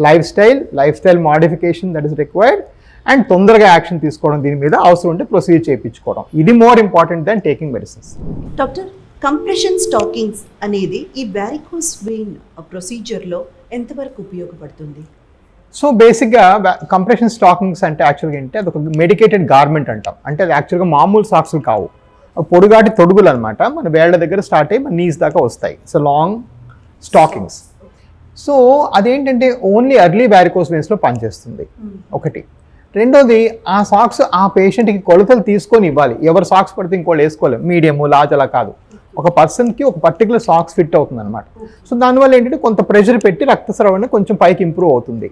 Life style modification that is required. And తొందరగా యాక్షన్ తీసుకోవడం, దీని మీద అవసరం ఉంటే ప్రొసీజర్ చేయించుకోవడం, ఇది more important than taking medicines. Doctor, compression stockings అనేది ఈ వారికోస్ వెయిన్ ప్రొసీజర్లో ఎంతవరకు ఉపయోగపడుతుంది? సో బేసిక్గా కంప్రెషన్ స్టాకింగ్స్ అంటే యాక్చువల్గా ఏంటంటే అది ఒక మెడికేటెడ్ గార్మెంట్ అంటాం. అంటే అది యాక్చువల్గా మామూలు సాక్స్లు కావు, పొడుగాటి తొడుగులు అనమాట. మన వేళ్ల దగ్గర స్టార్ట్ అయ్యి మన నీస్ దాకా వస్తాయి. So long stockings. సో అదేంటంటే ఓన్లీ ఎర్లీ వారికోస్ వెయిన్స్లో పనిచేస్తుంది ఒకటి. రెండోది ఆ సాక్స్ ఆ పేషెంట్కి కొలతలు తీసుకొని ఇవ్వాలి. ఎవరు సాక్స్ పడితే ఇంకోళ్ళు వేసుకోలేము, మీడియము లార్జ్ అలా కాదు. ఒక పర్సన్కి ఒక పర్టికులర్ సాక్స్ ఫిట్ అవుతుంది అనమాట. సో దానివల్ల ఏంటంటే కొంత ప్రెషర్ పెట్టి రక్తస్రావణ కొంచెం పైకి ఇంప్రూవ్ అవుతుంది.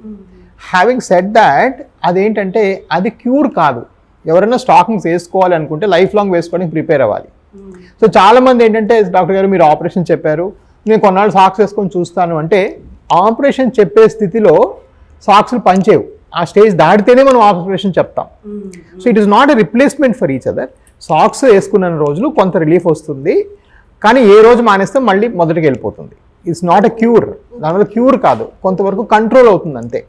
హ్యావింగ్ సెడ్ దాట్ అదేంటంటే అది క్యూర్ కాదు. ఎవరైనా స్టాకింగ్స్ వేసుకోవాలి అనుకుంటే లైఫ్ లాంగ్ వేసుకోవడానికి ప్రిపేర్ అవ్వాలి. సో చాలామంది ఏంటంటే డాక్టర్ గారు మీరు ఆపరేషన్ చెప్పారు, నేను కొన్నాళ్ళు సాక్స్ వేసుకొని చూస్తాను అంటే ఆపరేషన్ చెప్పే స్థితిలో సాక్స్లు పనిచేయవు. ఆ స్టేజ్ దాటితేనే మనం ఆపరేషన్ చెప్తాం. So it is not a replacement for each other. Socks వేసుకున్న రోజులు కొంత రిలీఫ్ వస్తుంది, కానీ ఏ రోజు మానేస్తే మళ్ళీ మొదటికి వెళ్ళిపోతుంది. It's not a cure. దానివల్ల క్యూర్ కాదు, కొంతవరకు కంట్రోల్ అవుతుంది అంతే.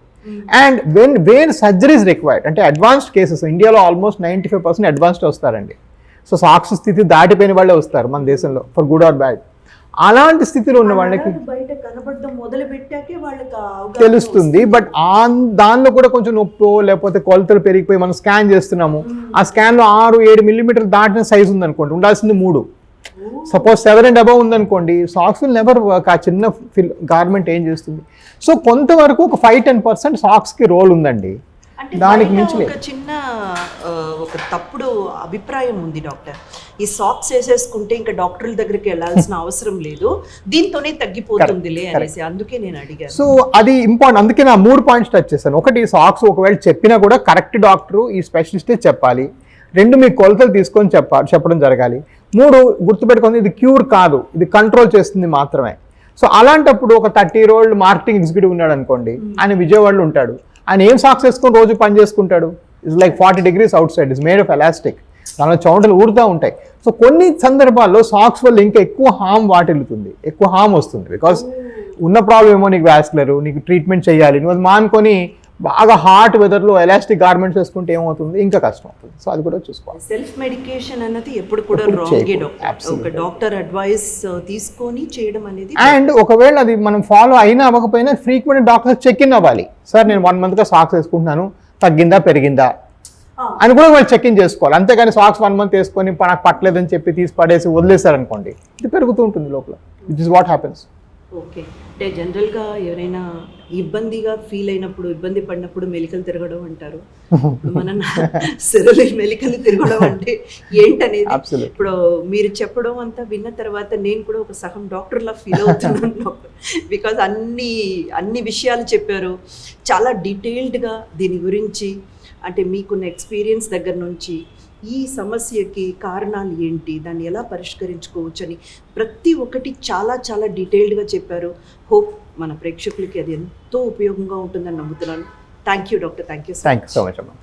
అండ్ వేర్ సర్జరీస్ రిక్వైర్డ్ అంటే అడ్వాన్స్డ్ కేసెస్, ఇండియాలో ఆల్మోస్ట్ 95% అడ్వాన్స్డ్ వస్తారండి. సో సాక్స్ స్థితి దాటిపోయిన వాళ్ళే వస్తారు మన దేశంలో, ఫర్ గుడ్ ఆర్ బ్యాడ్. అలాంటి స్థితిలో ఉన్న వాళ్ళకి బయట కనబడడం మొదలు పెట్టాకే వాళ్ళకి తెలుస్తుంది. బట్ దానిలో కూడా కొంచెం నొప్పి లేకపోతే కొలతలు పెరిగిపోయి మనం స్కాన్ చేస్తున్నాము, ఆ స్కాన్లో 6-7 మిల్లీమీటర్లు దాటిన సైజు ఉందనుకోండి, ఉండాల్సింది 3. సపోజ్ 7 and above ఉందనుకోండి, సాక్స్ విల్ నెవర్ వర్క్. ఆ చిన్న గార్మెంట్ ఏం చేస్తుంది? సో కొంతవరకు ఒక 5-10% సాక్స్కి రోల్ ఉందండి. దానికి మించి ఒక చిన్న ఒక తప్పుడు అభిప్రాయం ఉంది డాక్టర్, ఈ సాక్స్ వేసేసుకుంటే ఇంకా డాక్టర్ల దగ్గరికి వెళ్ళాల్సిన అవసరం లేదు, దీంతోనే తగ్గిపోతుందిలే అనేసి, అందుకే నేను అడిగాను. సో అది ఇంపార్టెంట్. అందుకే నా 3 పాయింట్స్ టచ్ చేశాను. ఒకటి, సాక్స్ ఒకవేళ చెప్పినా కూడా కరెక్ట్ డాక్టరు ఈ స్పెషలిస్టే చెప్పాలి. 2, మీ కొలతలు తీసుకొని చెప్పడం జరగాలి. 3, గుర్తుపెట్టుకుంది ఇది క్యూర్ కాదు, ఇది కంట్రోల్ చేస్తుంది మాత్రమే. సో అలాంటప్పుడు ఒక 30-year-old మార్కెటింగ్ ఎగ్జిక్యూటివ్ ఉన్నాడు అనుకోండి, ఆయన విజయవాడలో ఉంటాడు, ఆయన ఏం సాక్స్ వేసుకొని రోజు పని చేసుకుంటాడు? It's like 40 degrees out side, it's made of elastic, దానిలో చౌంటలు ఊరుతూ ఉంటాయి. సో కొన్ని సందర్భాల్లో సాక్స్ వల్ల ఇంకా ఎక్కువ హామ్ వాటిల్లుతుంది, ఎక్కువ హామ్ వస్తుంది. బికాస్ ఉన్న ప్రాబ్లం ఏమో నీకు వ్యాస్కులర్, నీకు ట్రీట్మెంట్ చేయాలి, నువ్వు అది మానుకొని బాగా హాట్ వెదర్లో ఎలాస్టిక్ గార్మెంట్స్ వేసుకుంటే ఏమవుతుంది? ఇంకా కష్టం అవుతుంది. సో అది కూడా చూసుకోవాలి. సెల్ఫ్ మెడికేషన్ అన్నది ఎప్పుడు కూడా రాంగే డాక్టర్. ఒక డాక్టర్ అడ్వైస్ తీసుకొని చేయడం అనేది. అండ్ ఒకవేళ అది మనం ఫాలో అయినా అవ్వకపోయినా ఫ్రీక్వెంట్ డాక్టర్ చెక్ ఇన్ అవ్వాలి. సార్ నేను 1 monthగా సాక్స్ వేసుకుంటున్నాను, తగ్గిందా పెరిగిందా అని కూడా వాళ్ళు చెక్ ఇన్ చేసుకోవాలి. అంతేగాని సాక్స్ 1 month వేసుకొని నాకు పట్టలేదని చెప్పి తీసి పడేసి వదిలేశారనుకోండి, ఇది పెరుగుతూ ఉంటుంది లోపల. Which is what happens. Okay, అంటే జనరల్గా ఎవరైనా ఇబ్బందిగా ఫీల్ అయినప్పుడు, ఇబ్బంది పడినప్పుడు మెలికలు తిరగడం అంటారు. మన సిరలు మెలికలు తిరగడం అంటే ఏంటనేది ఇప్పుడు మీరు చెప్పడం అంతా విన్న తర్వాత నేను కూడా ఒక సగం డాక్టర్లా ఫీల్ అవుతున్నాను. బికాజ్ అన్ని విషయాలు చెప్పారు చాలా డీటెయిల్డ్గా దీని గురించి. అంటే మీకున్న ఎక్స్పీరియన్స్ దగ్గర నుంచి ఈ సమస్యకి కారణాలు ఏంటి, దాన్ని ఎలా పరిష్కరించుకోవచ్చు అని ప్రతి ఒక్కటి చాలా చాలా డీటెయిల్డ్గా చెప్పారు. హోప్ మన ప్రేక్షకులకి అది ఎంతో ఉపయోగంగా ఉంటుందని నమ్ముతున్నాను. Thank you doctor. Thank you so much.